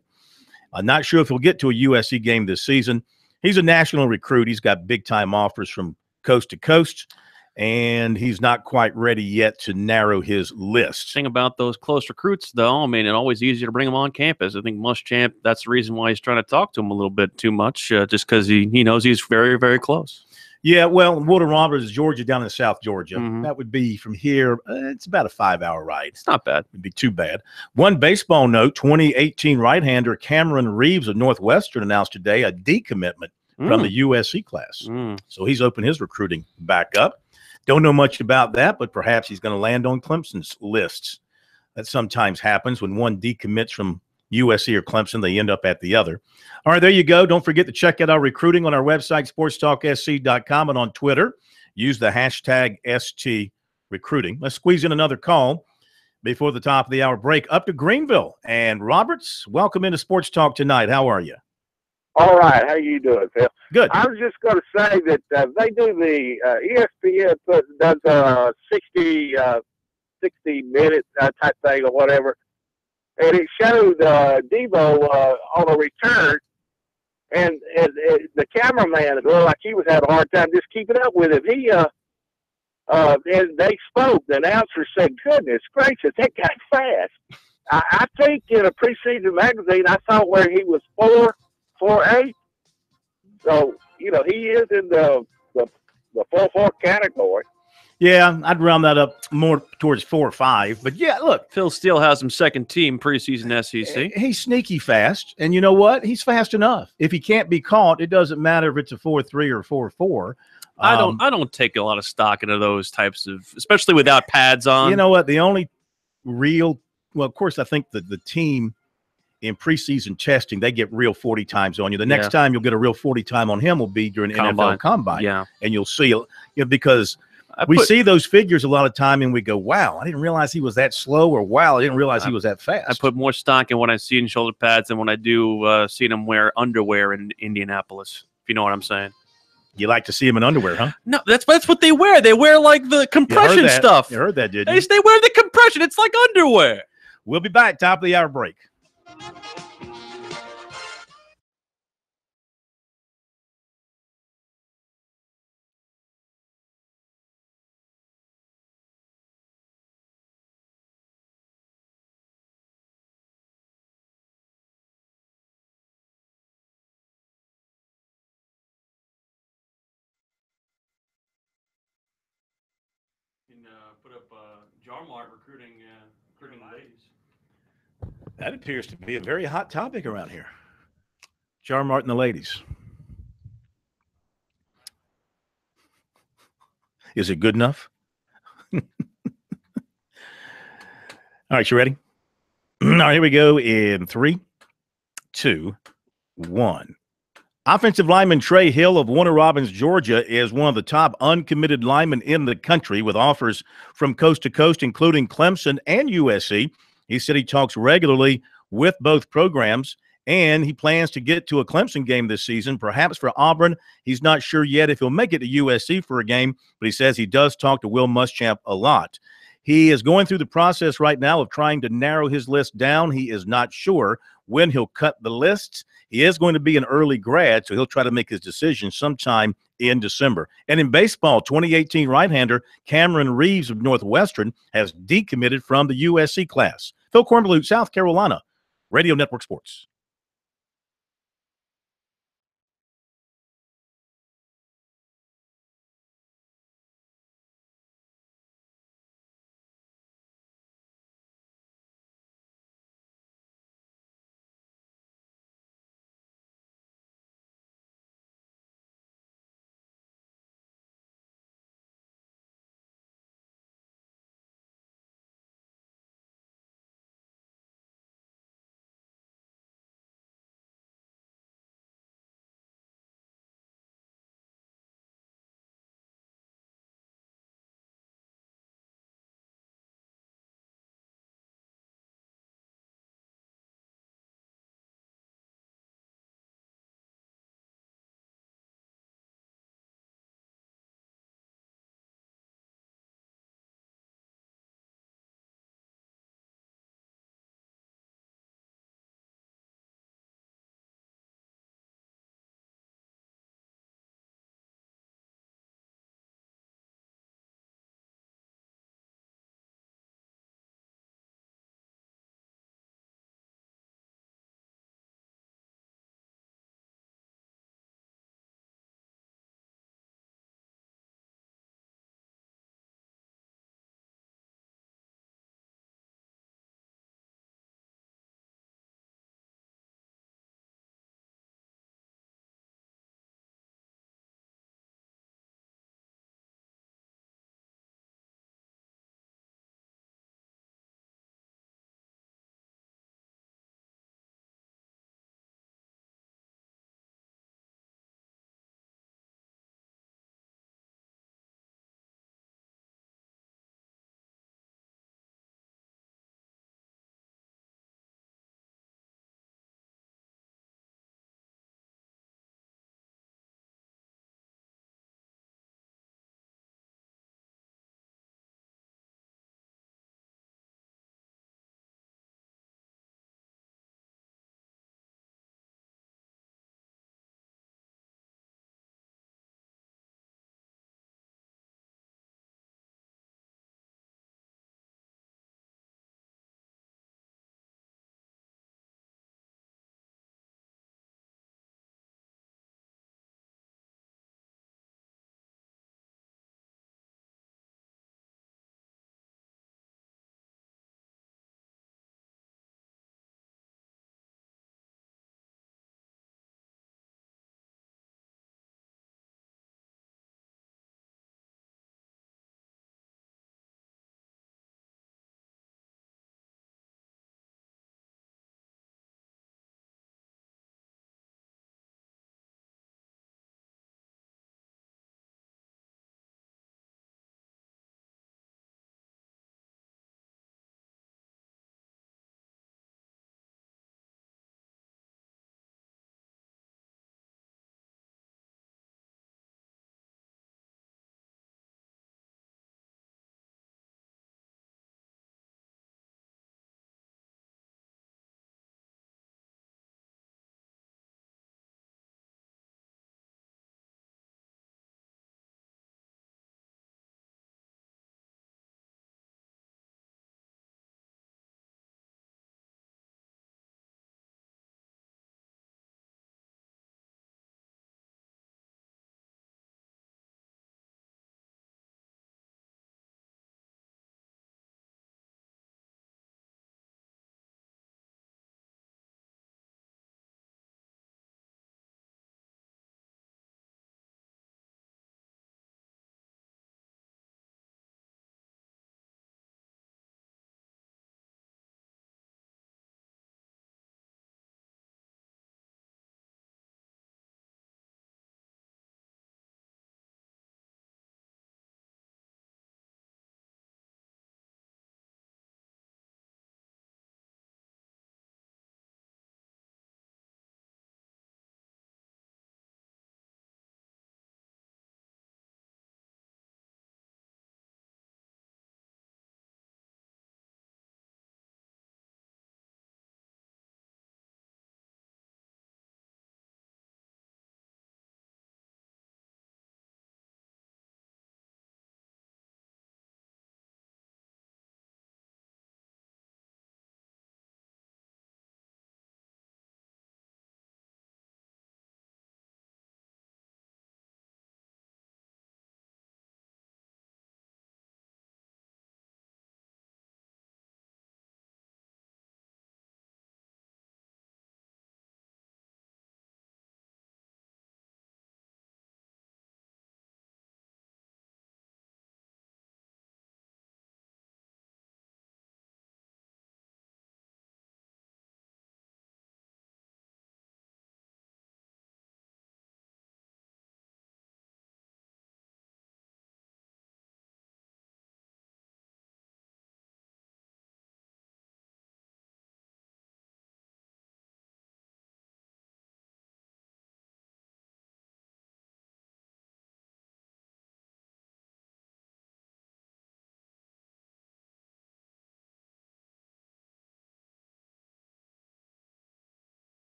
I'm not sure if he'll get to a USC game this season. He's a national recruit. He's got big-time offers from coast to coast, and he's not quite ready yet to narrow his list. Thing about those close recruits, though, I mean, it's always easier to bring them on campus. I think Muschamp, that's the reason why he's trying to talk to him a little bit too much, just because he knows he's very, very close. Yeah, well, Warner Robins, Georgia, down in South Georgia. Mm-hmm. That would be from here. It's about a 5-hour ride. It's not bad. It'd be too bad. One baseball note, 2018 right-hander Cameron Reeves of Northwestern announced today a decommitment from the USC class. So he's opened his recruiting back up. Don't know much about that, but perhaps he's going to land on Clemson's lists. That sometimes happens when one decommits from USC or Clemson, they end up at the other. All right, there you go. Don't forget to check out our recruiting on our website, sportstalksc.com, and on Twitter. Use the hashtag STRecruiting. Let's squeeze in another call before the top of the hour break. Up to Greenville. And Roberts, welcome into Sports Talk tonight. How are you? All right. How you doing, Phil? Good. I was just going to say that they do the ESPN does 60-minute type thing or whatever. And it showed Debo on a return, and the cameraman, it looked like he was having a hard time just keeping up with him. And they spoke. The announcer said, "Goodness gracious, that guy's fast." I think in a preseason magazine, I saw where he was 4.8. So he is in the 4.4 category. Yeah, I'd round that up more towards 4 or 5. But, yeah, look. Phil Steele has him second team preseason SEC. He's sneaky fast. And you know what? He's fast enough. If he can't be caught, it doesn't matter if it's a 4.3 or 4.4. I don't take a lot of stock into those types of, especially without pads on. You know what? The only real – well, of course, I think that the team in preseason testing, they get real 40 times on you. The next time you'll get a real 40 time on him will be during NFL Combine. Yeah. And you'll see because – we see those figures a lot of time and we go, wow, I didn't realize he was that slow, or wow, I didn't realize he was that fast. I put more stock in what I see in shoulder pads than when I do see him wear underwear in Indianapolis, if you know what I'm saying. You like to see him in underwear, huh? No, that's what they wear. They wear like the compression stuff. You heard that, didn't you? They wear the compression. It's like underwear. We'll be back, top of the hour break. put up Jar Mart recruiting ladies. That appears to be a very hot topic around here. Jar Mart and the ladies. Is it good enough? All right, you ready? All right, here we go in 3, 2, 1. Offensive lineman Trey Hill of Warner Robins, Georgia, is one of the top uncommitted linemen in the country with offers from coast to coast, including Clemson and USC. He said he talks regularly with both programs, and he plans to get to a Clemson game this season, perhaps for Auburn. He's not sure yet if he'll make it to USC for a game, but he says he does talk to Will Muschamp a lot. He is going through the process right now of trying to narrow his list down. He is not sure when he'll cut the lists. He is going to be an early grad, so he'll try to make his decision sometime in December. And in baseball, 2018 right-hander Cameron Reeves of Northwestern has decommitted from the USC class. Phil Kornblut, South Carolina, Radio Network Sports.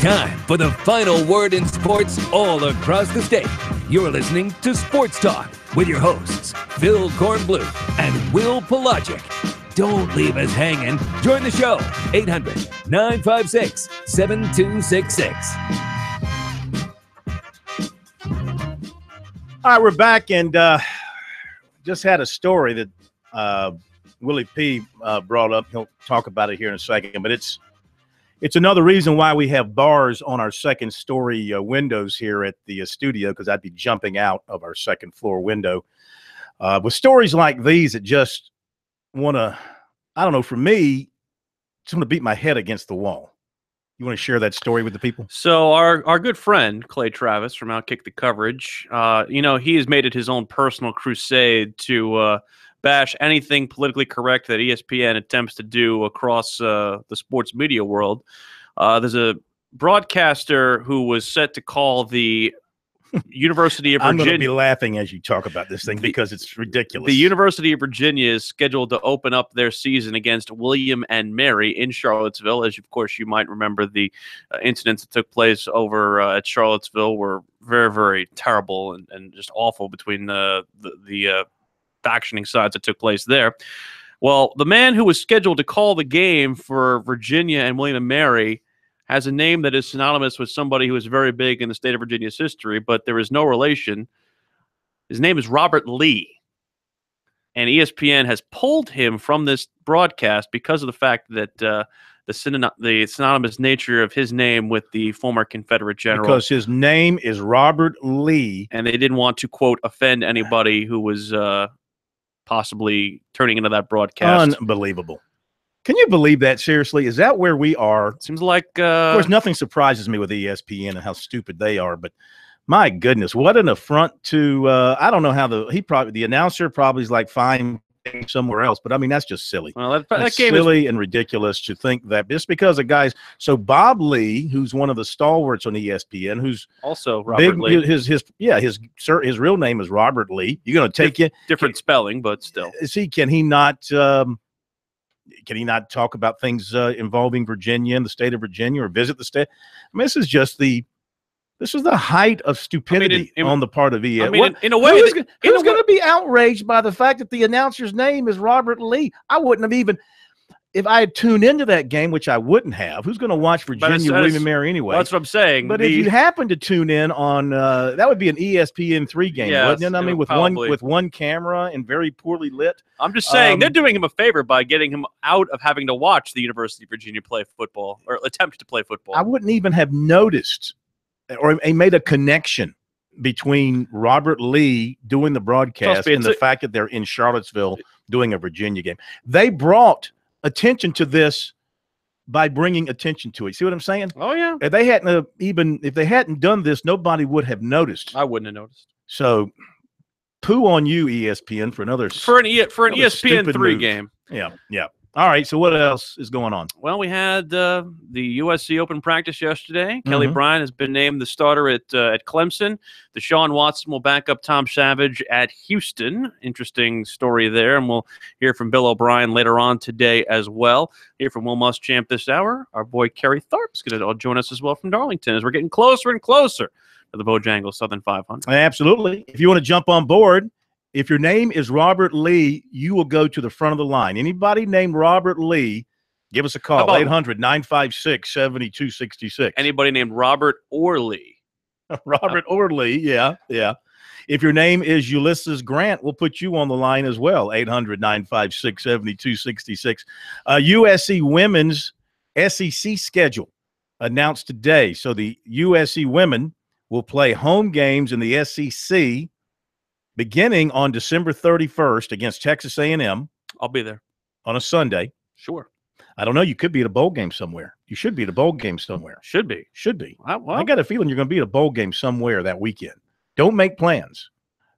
time for the final word in sports all across the state. You're listening to Sports Talk with your hosts, Phil Kornblue and Will Pelagic. Don't leave us hanging. Join the show, 800-956-7266. All right, we're back, and just had a story that Willie P. brought up. He'll talk about it here in a second, but it's another reason why we have bars on our second story windows here at the studio, because I'd be jumping out of our second floor window. With stories like these, it just want to, I don't know, for me, just want to beat my head against the wall. You want to share that story with the people? So our good friend, Clay Travis from Outkick the Coverage, he has made it his own personal crusade to bash anything politically correct that ESPN attempts to do across the sports media world. There's a broadcaster who was set to call the University of Virginia. I'm going to be laughing as you talk about this thing because it's ridiculous. The University of Virginia is scheduled to open up their season against William and Mary in Charlottesville. As of course you might remember, the incidents that took place over at Charlottesville were very, very terrible and just awful between the factioning sides that took place there. Well, the man who was scheduled to call the game for Virginia and William and Mary has a name that is synonymous with somebody who is very big in the state of Virginia's history, but there is no relation. His name is Robert Lee. And ESPN has pulled him from this broadcast because of the fact that the synonymous nature of his name with the former Confederate general. Because his name is Robert Lee. And they didn't want to, quote, offend anybody who was possibly turning into that broadcast. Unbelievable. Can you believe that? Seriously, is that where we are? Seems like, of course, nothing surprises me with ESPN and how stupid they are. But my goodness, what an affront to! I don't know how the announcer probably is like fine somewhere else, but I mean that's just silly. Well, that's silly and ridiculous to think that just because a guy's Bob Lee, who's one of the stalwarts on ESPN, who's also Robert Lee. His real name is Robert Lee. You're going to take different spelling, but still. Can he not? Can he not talk about things involving Virginia and the state of Virginia, or visit the state? I mean, this is the height of stupidity on the part of ESPN. I mean, in a way, who's going to be outraged by the fact that the announcer's name is Robert Lee? I wouldn't have even, if I had tuned into that game, which I wouldn't have. Who's going to watch Virginia, William and Mary anyway? That's what I'm saying. But if you happen to tune in on, that would be an ESPN3 game, wouldn't it? I mean, with one camera and very poorly lit. I'm just saying they're doing him a favor by getting him out of having to watch the University of Virginia play football or attempt to play football. I wouldn't even have noticed or made a connection between Robert Lee doing the broadcast and the fact that they're in Charlottesville doing a Virginia game. They brought attention to this by bringing attention to it. See what I'm saying? Oh yeah. If they hadn't done this, nobody would have noticed. I wouldn't have noticed. So, poo on you, ESPN, for an ESPN3 game. Yeah. All right. So what else is going on? Well, we had the USC Open practice yesterday. Kelly Bryant has been named the starter at Clemson. Deshaun Watson will back up Tom Savage at Houston. Interesting story there, and we'll hear from Bill O'Brien later on today as well. Hear from Will Muschamp this hour. Our boy Kerry Tharp is going to join us as well from Darlington as we're getting closer and closer to the Bojangles Southern 500. Absolutely. If you want to jump on board, if your name is Robert Lee, you will go to the front of the line. Anybody named Robert Lee, give us a call, 800-956-7266. Anybody named Robert or Lee? Robert or Lee, yeah. If your name is Ulysses Grant, we'll put you on the line as well, 800-956-7266. USC women's SEC schedule announced today. So the USC women will play home games in the SEC beginning on December 31st against Texas A&M. I'll be there. On a Sunday. Sure. I don't know. You could be at a bowl game somewhere. You should be at a bowl game somewhere. Should be. I got a feeling you're going to be at a bowl game somewhere that weekend. Don't make plans.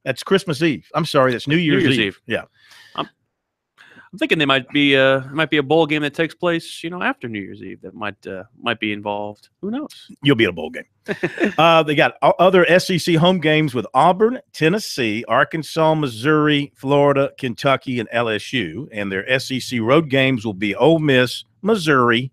That's Christmas Eve. I'm sorry. That's New Year's Eve. Yeah. I'm thinking they might be a bowl game that takes place, after New Year's Eve that might be involved. Who knows? You'll be at a bowl game. They got other SEC home games with Auburn, Tennessee, Arkansas, Missouri, Florida, Kentucky, and LSU. And their SEC road games will be Ole Miss, Missouri,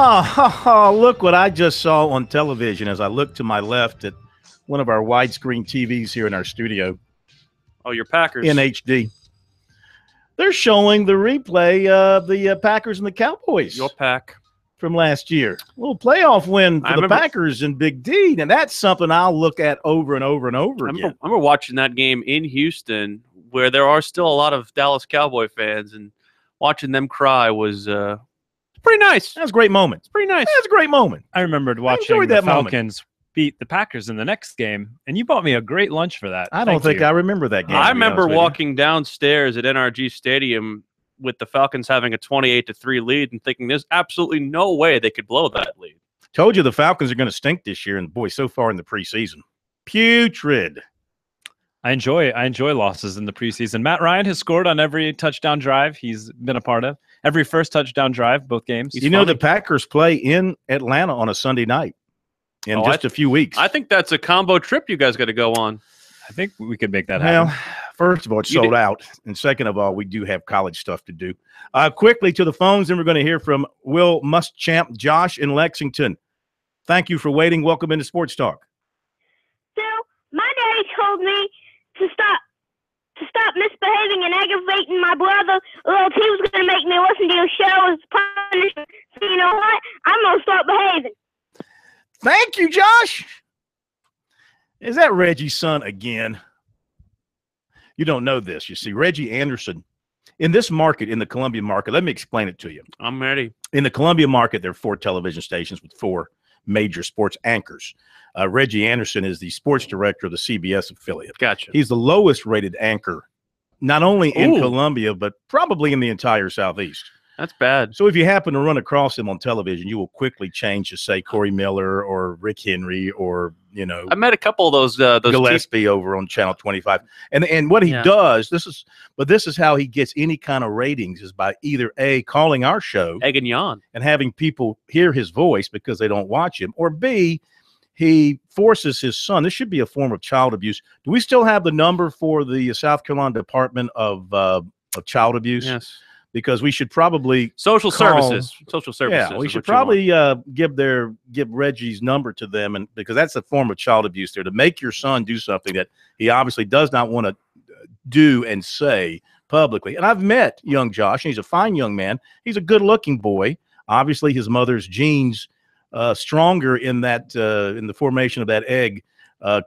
Oh, look what I just saw on television as I looked to my left at one of our widescreen TVs here in our studio. Oh, your Packers. In HD. They're showing the replay of the Packers and the Cowboys. Your pack. From last year. A little playoff win for the Packers and Big D, and that's something I'll look at over and over and over again. I remember watching that game in Houston where there are still a lot of Dallas Cowboy fans, and watching them cry was pretty nice. That was a great moment. It's pretty nice. That's a great moment. I remembered watching the Falcons beat the Packers in the next game, and you bought me a great lunch for that. I don't think I remember that game. I remember walking downstairs at NRG Stadium with the Falcons having a 28-3 lead and thinking there's absolutely no way they could blow that lead. Told you the Falcons are going to stink this year, and boy, so far in the preseason, putrid. I enjoy losses in the preseason. Matt Ryan has scored on every touchdown drive he's been a part of. Every first touchdown drive, both games. You know, the Packers play in Atlanta on a Sunday night in just a few weeks. I think that's a combo trip you guys got to go on. I think we could make that happen. Well, first of all, it's sold out. And second of all, we do have college stuff to do. Quickly to the phones, and we're going to hear from Will Muschamp, Josh in Lexington. Thank you for waiting. Welcome into Sports Talk. So, my daddy told me to stop misbehaving and aggravating my brother, or else he was going to make me listen to your show as punishment. So, you know what? I'm going to start behaving. Thank you, Josh. Is that Reggie's son again? You don't know this. You see, Reggie Anderson, in this market, in the Columbia market, let me explain it to you. I'm ready. In the Columbia market, there are 4 television stations with 4 major sports anchors. Reggie Anderson is the sports director of the CBS affiliate. Gotcha. He's the lowest rated anchor, not only in Columbia, but probably in the entire Southeast. That's bad. So if you happen to run across him on television, you will quickly change to, say, Corey Miller or Rick Henry or, you know. I met a couple of those Gillespie over on Channel 25. And what he does, this is how he gets any kind of ratings, is by either A, calling our show. Egg and yawn. And having people hear his voice because they don't watch him. Or B, he forces his son. This should be a form of child abuse. Do we still have the number for the South Carolina Department of Child Abuse? Yes. Because we should probably social services. Yeah, we should probably give Reggie's number to them, and because that's a form of child abuse there, to make your son do something that he obviously does not want to do and say publicly. And I've met young Josh, and he's a fine young man. He's a good-looking boy. Obviously, his mother's genes stronger in that in the formation of that egg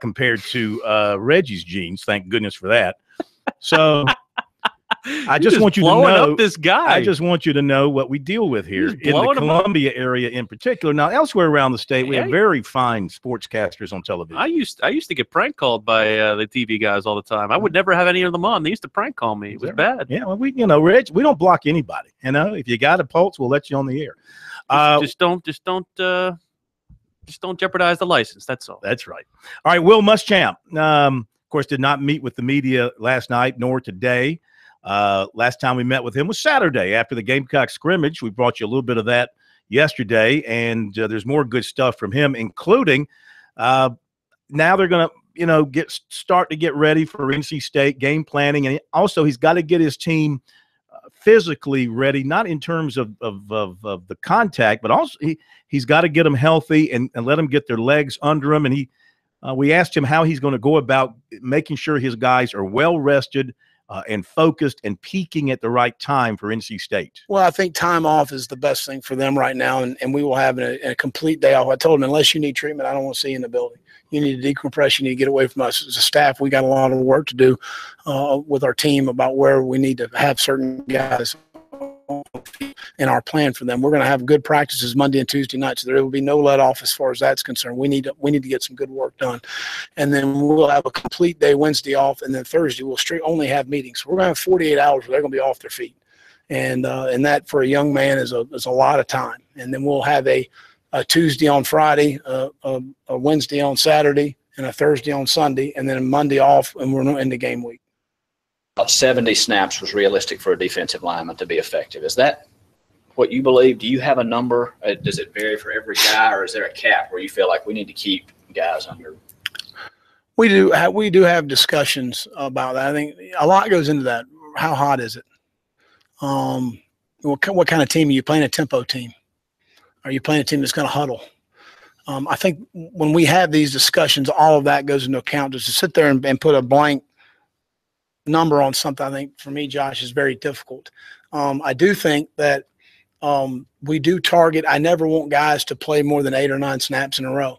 compared to Reggie's genes. Thank goodness for that. So. I just want you to know this guy. I just want you to know what we deal with here in the Columbia area in particular. Now, elsewhere around the state, we have very fine sportscasters on television. I used to get prank called by the TV guys all the time. I would never have any of them on. They used to prank call me. It was bad. Yeah, well, Reg, we don't block anybody. You know, if you got a pulse, we'll let you on the air. Just don't jeopardize the license. That's all. That's right. All right, Will Muschamp, of course, did not meet with the media last night nor today. Last time we met with him was Saturday after the Gamecock scrimmage. We brought you a little bit of that yesterday, and there's more good stuff from him, including now they're going to start to get ready for NC State game planning, and also he's got to get his team physically ready, not in terms of the contact, but also he's got to get them healthy and let them get their legs under them. And we asked him how he's going to go about making sure his guys are well rested and focused and peaking at the right time for NC State. Well, I think time off is the best thing for them right now, and we will have a complete day off. I told them, unless you need treatment, I don't want to see you in the building. You need to decompress. You need to get away from us. As a staff, we got a lot of work to do with our team about where we need to have certain guys in our plan for them. We're going to have good practices Monday and Tuesday night, so there will be no let off as far as that's concerned. We need to get some good work done, and then we'll have a complete day Wednesday off, and then Thursday we'll only have meetings. So we're going to have 48 hours where they're going to be off their feet, and that for a young man is a lot of time. And then we'll have a Tuesday on Friday, a Wednesday on Saturday, and a Thursday on Sunday, and then a Monday off, and we're in the game week. About 70 snaps was realistic for a defensive lineman to be effective. Is that what you believe? Do you have a number? Does it vary for every guy, or is there a cap where you feel like we need to keep guys under? We do have discussions about that. I think a lot goes into that. How hot is it? What kind of team are you playing? A tempo team. Are you playing a team that's going to huddle? I think when we have these discussions, all of that goes into account. Just to sit there and put a blank number on something, I think for me, Josh, is very difficult. I do think that we do target. I never want guys to play more than 8 or 9 snaps in a row.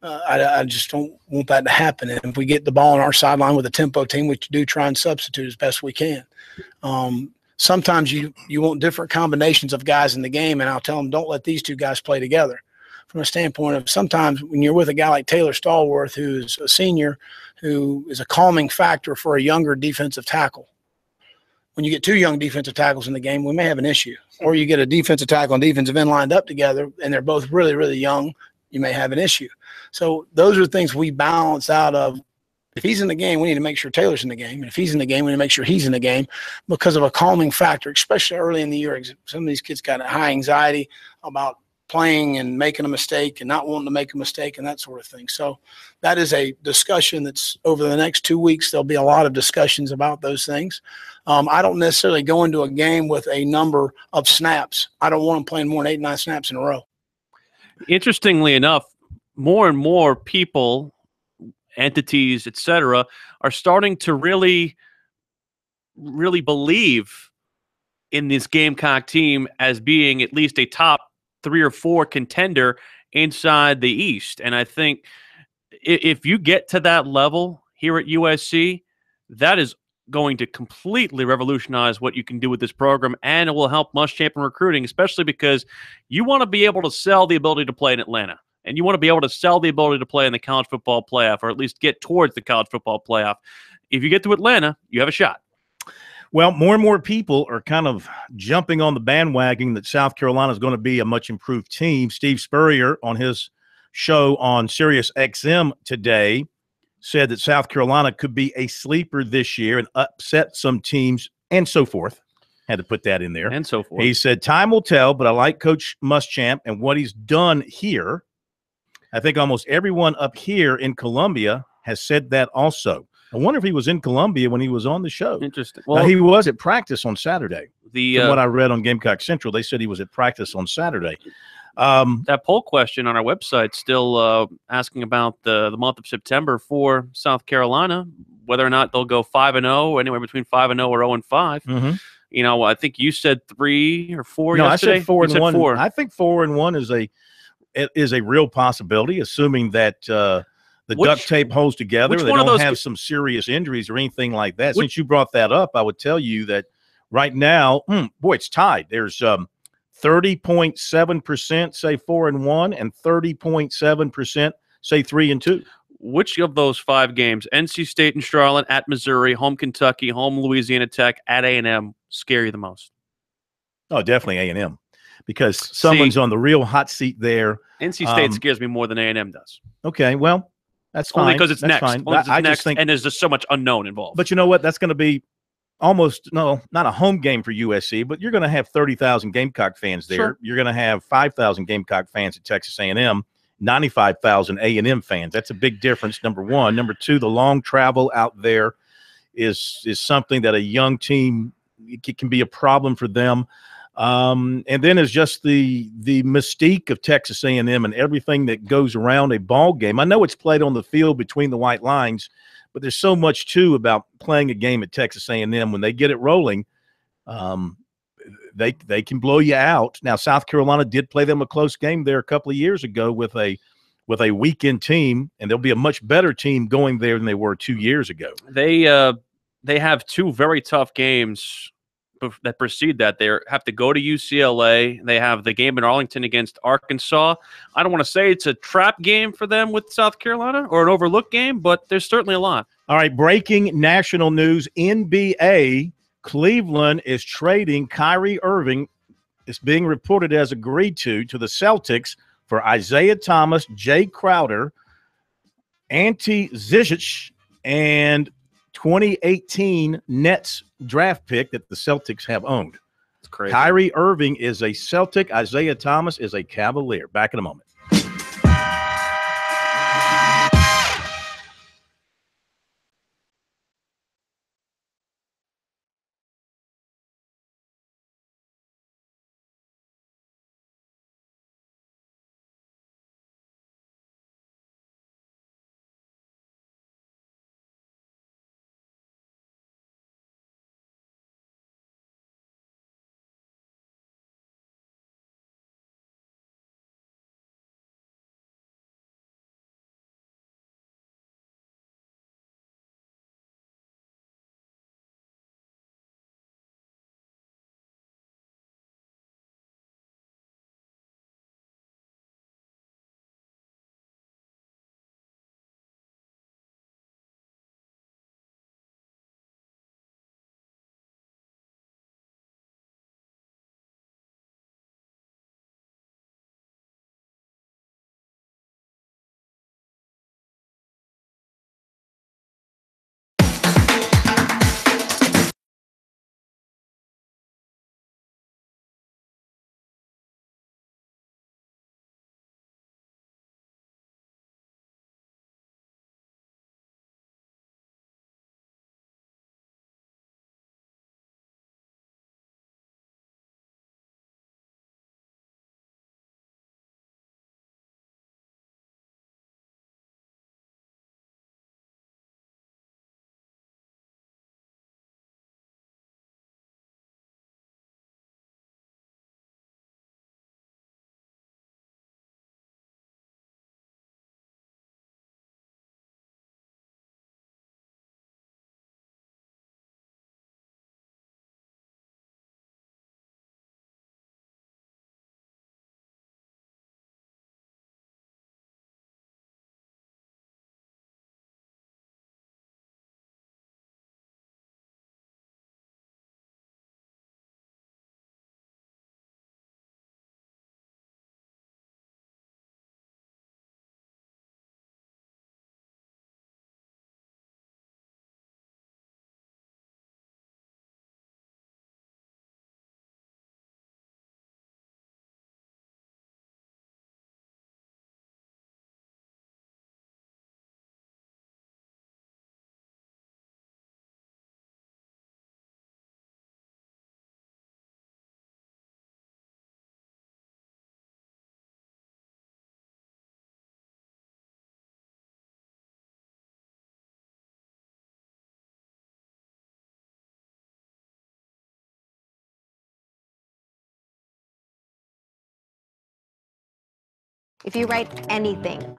I just don't want that to happen. And if we get the ball on our sideline with a tempo team, we do try and substitute as best we can. Sometimes you want different combinations of guys in the game, and I'll tell them, don't let these two guys play together. From a standpoint of sometimes when you're with a guy like Taylor Stallworth, who's a senior, who is a calming factor for a younger defensive tackle. When you get 2 young defensive tackles in the game, we may have an issue. Or you get a defensive tackle and defensive end lined up together, and they're both really, really young, you may have an issue. So those are things we balance out of. If he's in the game, we need to make sure Taylor's in the game. And if he's in the game, we need to make sure he's in the game because of a calming factor, especially early in the year. Some of these kids got a high anxiety about playing and making a mistake and not wanting to make a mistake and that sort of thing. So that is a discussion that's over the next 2 weeks. There'll be a lot of discussions about those things. I don't necessarily go into a game with a number of snaps. I don't want them playing more than 8, 9 snaps in a row. Interestingly enough, more and more people, entities, etc., are starting to really believe in this Gamecock team as being at least a top 3 or 4 contender inside the East. And I think if you get to that level here at USC, that is going to completely revolutionize what you can do with this program, and it will help Muschamp in recruiting, especially because you want to be able to sell the ability to play in Atlanta, and you want to be able to sell the ability to play in the college football playoff, or at least get towards the college football playoff. If you get to Atlanta, you have a shot. Well, more and more people are kind of jumping on the bandwagon that South Carolina is going to be a much improved team. Steve Spurrier on his show on Sirius XM today said that South Carolina could be a sleeper this year and upset some teams and so forth. Had to put that in there. And so forth. He said, time will tell, but I like Coach Muschamp and what he's done here. I think almost everyone up here in Columbia has said that also. I wonder if he was in Columbia when he was on the show. Interesting. Well, he was at practice on Saturday. From what I read on Gamecock Central, they said he was at practice on Saturday. That poll question on our website still asking about the month of September for South Carolina, whether or not they'll go 5-0, anywhere between 5-0 or 0-5. Mm-hmm. You know, I think you said 3 or 4 No, yesterday. I said 4 and 1. 4. I think 4-1 is a real possibility, assuming that the duct tape holds together. They don't have some serious injuries or anything like that. Since you brought that up, I would tell you that right now, it's tied. There's 30.7% say 4-1 and 30.7% say 3-2. Which of those 5 games, NC State and Charlotte, at Missouri, home Kentucky, home Louisiana Tech, at A&M, scare you the most? Oh, definitely A&M, because someone's on the real hot seat there. NC State scares me more than A&M does. Okay, well, that's fine. Only because it's next. Fine. Only 'cause it's I next, just think, and there's just so much unknown involved. But you know what? That's going to be almost not a home game for USC, but you're going to have 30,000 Gamecock fans there. Sure. You're going to have 5,000 Gamecock fans at Texas A&M, 95,000 A&M fans. That's a big difference, number one. Number two, the long travel out there is something that a young team, it can be a problem for them. And then it's just the mystique of Texas A&M and everything that goes around a ball game. I know it's played on the field between the white lines, but there's so much too about playing a game at Texas A&M. When they get it rolling, they can blow you out. Now, South Carolina did play them a close game there a couple of years ago with a weekend team, and they'll be a much better team going there than they were 2 years ago. They have 2 very tough games that precede that. They have to go to UCLA. They have the game in Arlington against Arkansas. I don't want to say it's a trap game for them with South Carolina or an overlooked game, but there's certainly a lot. All right, breaking national news, NBA, Cleveland is trading Kyrie Irving. It's being reported as agreed to the Celtics for Isaiah Thomas, Jay Crowder, Ante Zizic, and 2018 Nets draft pick that the Celtics have owned. It's crazy. Kyrie Irving is a Celtic. Isaiah Thomas is a Cavalier. Back in a moment. If you write anything,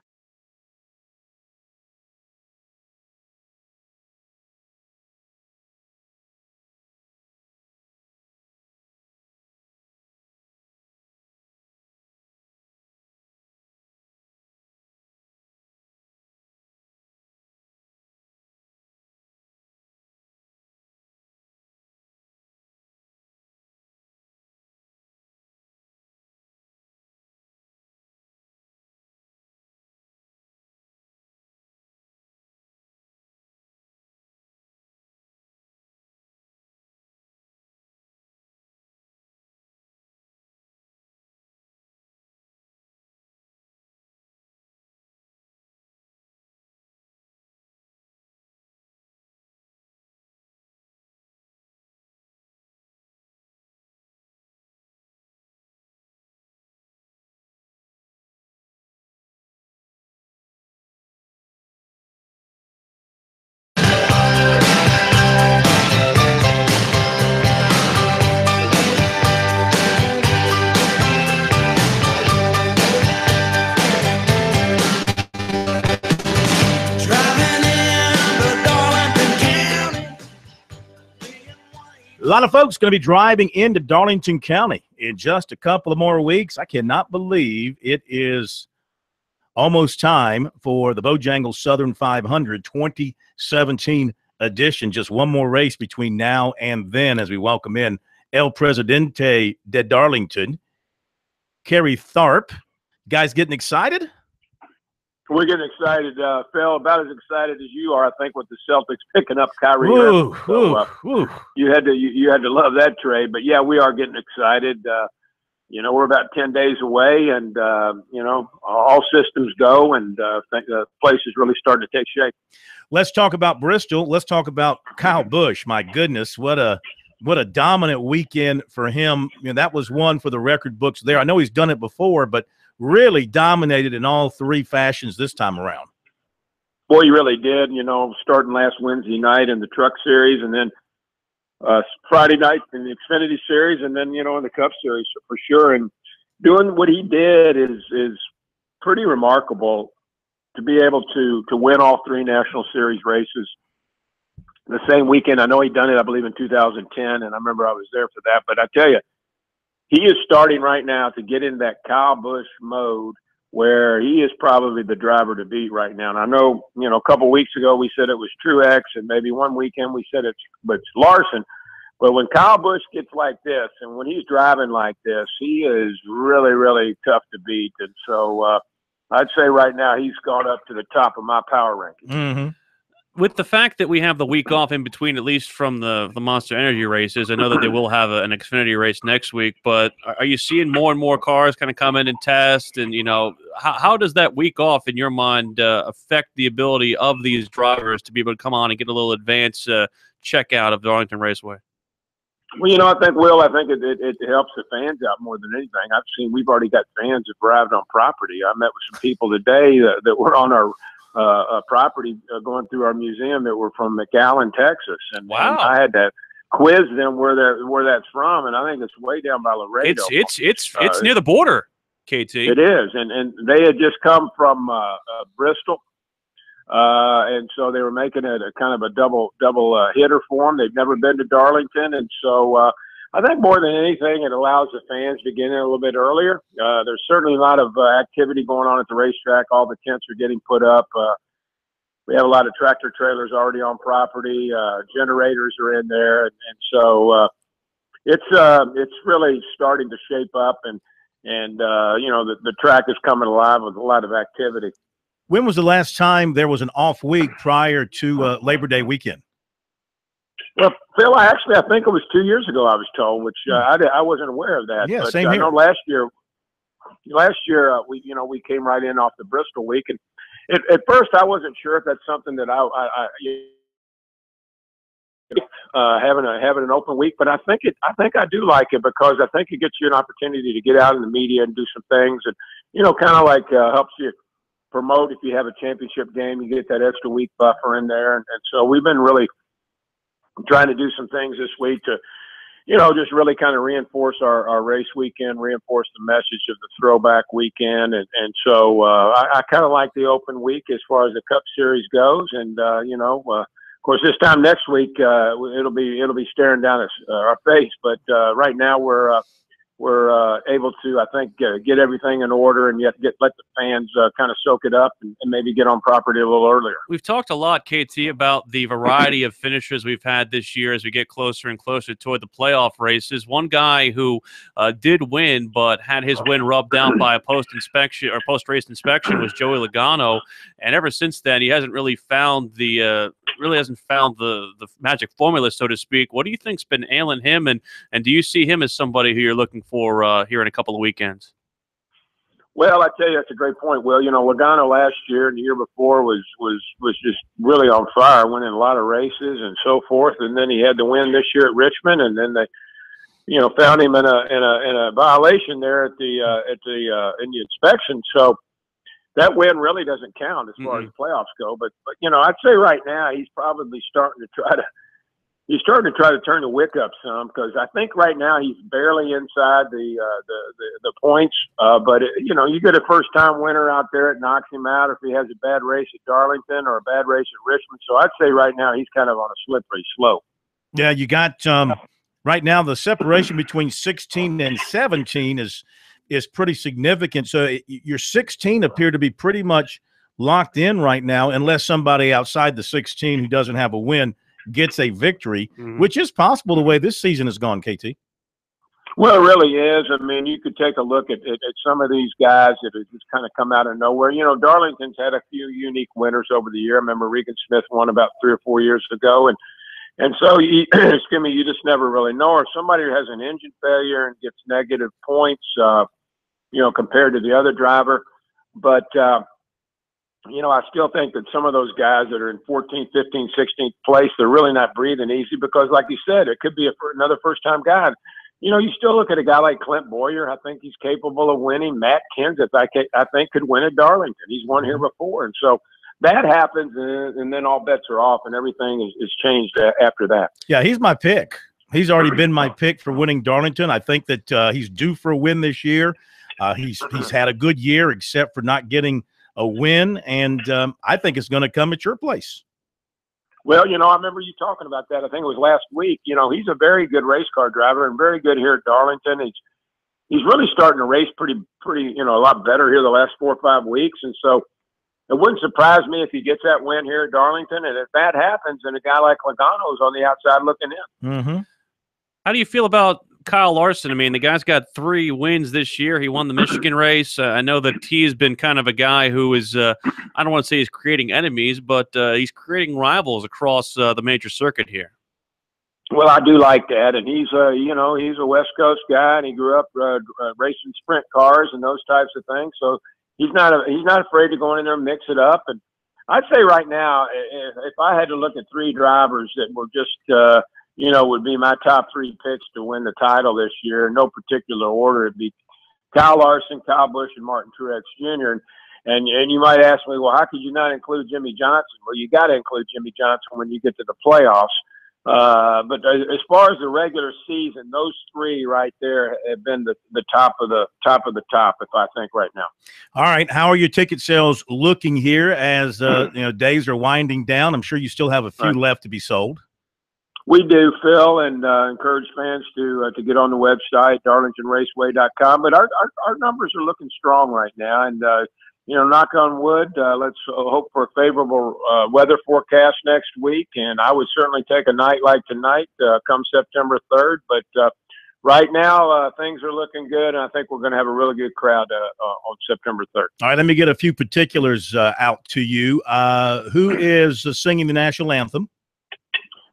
A lot of folks going to be driving into Darlington County in just a couple of more weeks. I cannot believe it is almost time for the Bojangles Southern 500 2017 edition. Just one more race between now and then as we welcome in El Presidente de Darlington, Kerry Tharp. Guys getting excited? We're getting excited, Phil, about as excited as you are, I think, with the Celtics picking up Kyrie Ooh, Irving. So, you had to love that trade. But, yeah, we are getting excited. We're about 10 days away, and, all systems go, and I think the place is really starting to take shape. Let's talk about Bristol. Let's talk about Kyle Busch. My goodness, what a dominant weekend for him. That was one for the record books there. I know he's done it before, but really dominated in all three fashions this time around. Boy, he really did, starting last Wednesday night in the Truck Series, and then Friday night in the Xfinity Series, and then, in the Cup Series for sure. And doing what he did is pretty remarkable, to be able to win all three National Series races the same weekend. I know he'd done it, I believe, in 2010, and I remember I was there for that. But I tell you, he is starting right now to get into that Kyle Busch mode where he is probably the driver to beat right now. And I know, a couple of weeks ago we said it was Truex, and maybe one weekend we said it's Larson. But when Kyle Busch gets like this, and when he's driving like this, he is really, really tough to beat. And so I'd say right now he's gone up to the top of my power ranking. Mm-hmm. With the fact that we have the week off in between, at least from the Monster Energy races, I know that they will have an Xfinity race next week, but are you seeing more and more cars kind of come in and test? And, how does that week off, in your mind, affect the ability of these drivers to be able to come on and get a little advance check out of Darlington Raceway? Well, I think it helps the fans out more than anything. We've already got fans that arrived on property. I met with some people today that were on our property going through our museum that were from McAllen, Texas, and I had to quiz them where that's from, and I think it's way down by Laredo. It's near the border, KT. It is, and they had just come from Bristol, and so they were making it a kind of a double hitter for them. They've never been to Darlington, and so I think more than anything, it allows the fans to get in a little bit earlier. There's certainly a lot of activity going on at the racetrack. All the tents are getting put up. We have a lot of tractor trailers already on property. Generators are in there, and so it's really starting to shape up, and the track is coming alive with a lot of activity. When was the last time there was an off week prior to Labor Day weekend? Well, Phil, I think it was 2 years ago, I was told, which I wasn't aware of that. Yeah, but same I here. know last year we came right in off the Bristol week, and at first I wasn't sure if that's something that having an open week, but I think I do like it, because I think it gets you an opportunity to get out in the media and do some things, and kind of like helps you promote. If you have a championship game, you get that extra week buffer in there, and so we've been really trying to do some things this week to just really kind of reinforce our race weekend, reinforce the message of the throwback weekend. And so I kind of like the open week as far as the Cup Series goes. And, of course, this time next week, it'll be staring down our face. But right now we're able to, I think, get everything in order, and yet let the fans kind of soak it up and maybe get on property a little earlier. We've talked a lot, KT, about the variety of finishers we've had this year as we get closer and closer toward the playoff races. One guy who did win but had his win rubbed out by a post-inspection or post-race inspection was Joey Logano, and ever since then he hasn't really found the magic formula, so to speak. What do you think's been ailing him, and do you see him as somebody who you're looking for here in a couple of weekends? Well, I tell you, that's a great point, Will. Logano last year and the year before was just really on fire, winning a lot of races and so forth. And then he had the win this year at Richmond, and then they, found him in a violation there in the inspection. So that win really doesn't count as far as playoffs go. But I'd say right now he's probably starting to try to turn the wick up some, because I think right now he's barely inside the points. But you get a first-time winner out there, it knocks him out if he has a bad race at Darlington or a bad race at Richmond. So I'd say right now he's kind of on a slippery slope. Yeah, you got right now the separation between 16 and 17 is pretty significant. So your 16 appear to be pretty much locked in right now, unless somebody outside the 16 who doesn't have a win gets a victory, which is possible the way this season has gone, KT. Well, it really is. I mean, you could take a look at some of these guys that have just kind of come out of nowhere. Darlington's had a few unique winners over the year. I remember Regan Smith won about 3 or 4 years ago. And so, you just never really know. Or somebody who has an engine failure and gets negative points, compared to the other driver. But, I still think that some of those guys that are in 14th, 15th, 16th place, they're really not breathing easy because, like you said, it could be another first-time guy. You still look at a guy like Clint Boyer. I think he's capable of winning. Matt Kenseth, I think, could win at Darlington. He's won here before. And so that happens, and then all bets are off, and everything is changed after that. Yeah, he's my pick. He's already been my pick for winning Darlington. I think that he's due for a win this year. He's had a good year except for not getting a win, and I think it's going to come at your place. Well, I remember you talking about that. I think it was last week. He's a very good race car driver and very good here at Darlington. He's really starting to race pretty, a lot better here the last 4 or 5 weeks. And so it wouldn't surprise me if he gets that win here at Darlington. And if that happens, then a guy like Logano is on the outside looking in. How do you feel about Kyle Larson? I mean, the guy's got 3 wins this year. He won the Michigan race. I know that he's been kind of a guy who is, I don't want to say he's creating enemies, but he's creating rivals across the major circuit here. Well, I do like that. And he's a West Coast guy, and he grew up racing sprint cars and those types of things. So he's not afraid to go in there and mix it up. And I'd say right now, if I had to look at 3 drivers that were just, would be my top 3 picks to win the title this year, in no particular order. It'd be Kyle Larson, Kyle Busch, and Martin Truex Jr. And you might ask me, well, how could you not include Jimmy Johnson? Well, you got to include Jimmy Johnson when you get to the playoffs. But as far as the regular season, those 3 right there have been the top of the top, if I think right now. All right. How are your ticket sales looking here as days are winding down? I'm sure you still have a few left to be sold. We do, Phil, and encourage fans to get on the website, darlingtonraceway.com. But our numbers are looking strong right now. And, knock on wood, let's hope for a favorable weather forecast next week. And I would certainly take a night like tonight come September 3rd. But right now, things are looking good, and I think we're going to have a really good crowd on September 3rd. All right, let me get a few particulars out to you. Who is singing the national anthem?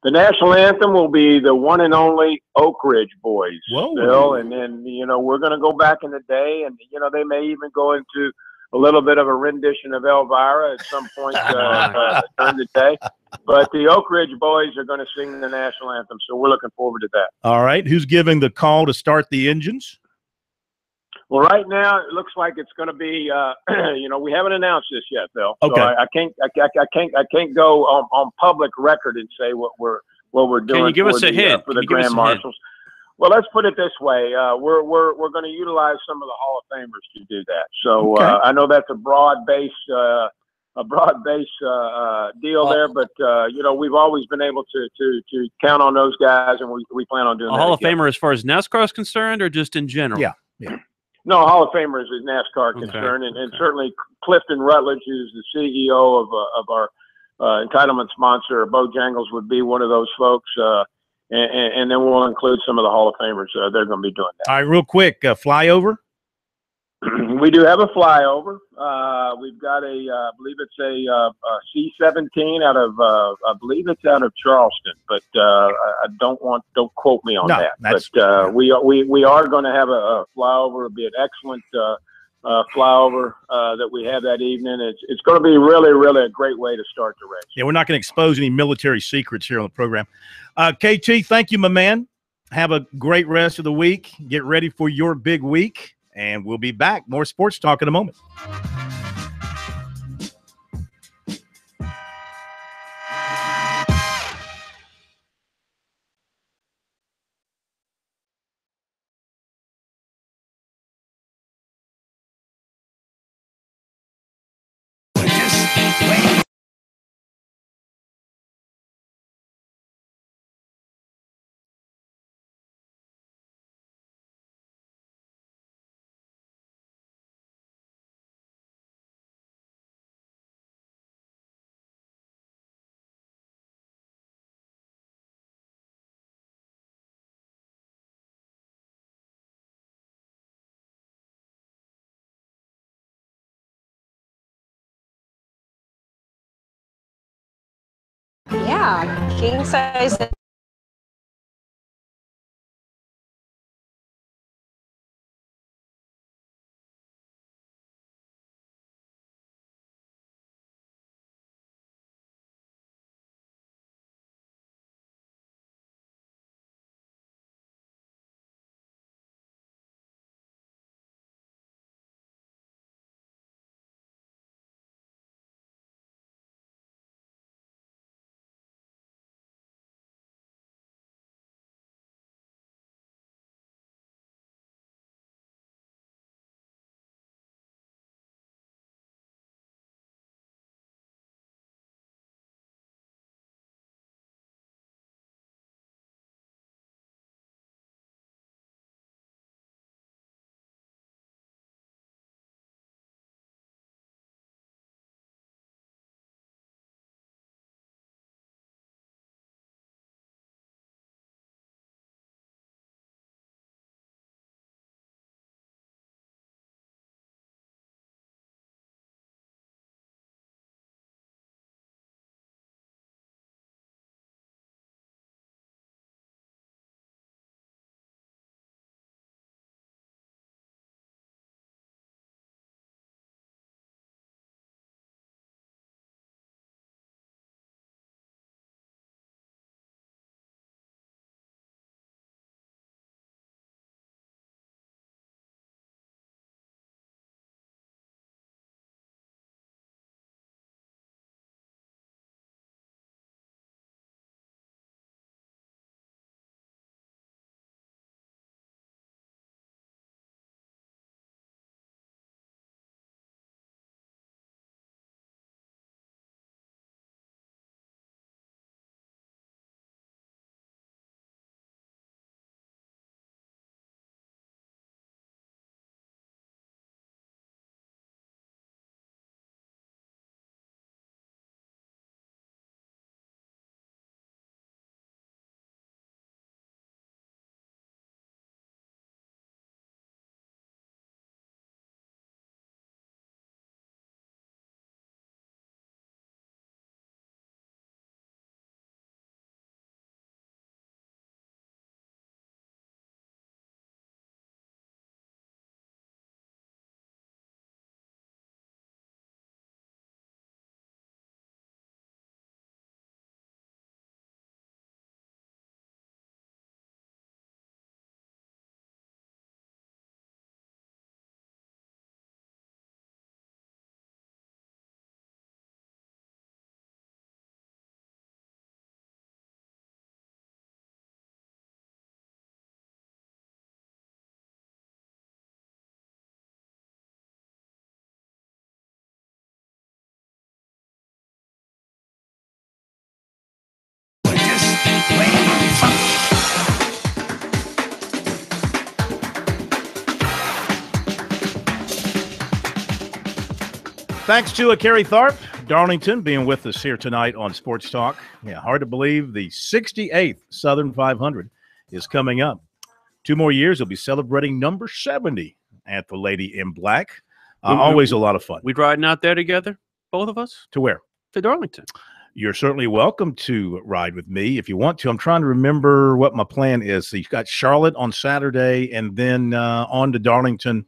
The national anthem will be the one and only Oak Ridge Boys, Bill. And then, we're going to go back in the day, and, they may even go into a little bit of a rendition of Elvira at some point during the day. But the Oak Ridge Boys are going to sing the national anthem, so we're looking forward to that. All right. Who's giving the call to start the engines? Well, right now it looks like it's going to be. We haven't announced this yet, Phil. Okay. So I can't go on public record and say what we're doing. Can you give us a hint for the Grand Marshals? Well, let's put it this way: we're going to utilize some of the Hall of Famers to do that. So Okay. I know that's a broad base deal there, but we've always been able to count on those guys, and we plan on doing A that Hall of again. Famer as far as NASCAR is concerned, or just in general? Yeah. No, Hall of Famers is NASCAR concerned, and certainly Clifton Rutledge, who's the CEO of our entitlement sponsor, Bojangles, would be one of those folks. And then we'll include some of the Hall of Famers. They're going to be doing that. All right, real quick, flyover. We do have a flyover. We've got I believe it's a C-17 out of, I believe it's out of Charleston, but I don't quote me on that. But we are going to have a flyover. It'll be an excellent flyover that we have that evening. It's going to be really, really a great way to start the race. Yeah, we're not going to expose any military secrets here on the program. KT, thank you, my man. Have a great rest of the week. Get ready for your big week. And we'll be back. More sports talk in a moment. Yeah, king size Thanks to Kerry Tharp, Darlington, being with us here tonight on Sports Talk. Yeah, hard to believe the 68th Southern 500 is coming up. 2 more years, they'll be celebrating number 70 at the Lady in Black. Always a lot of fun. We'd riding out there together, both of us? To where? To Darlington. You're certainly welcome to ride with me if you want to. I'm trying to remember what my plan is. So you've got Charlotte on Saturday and then on to Darlington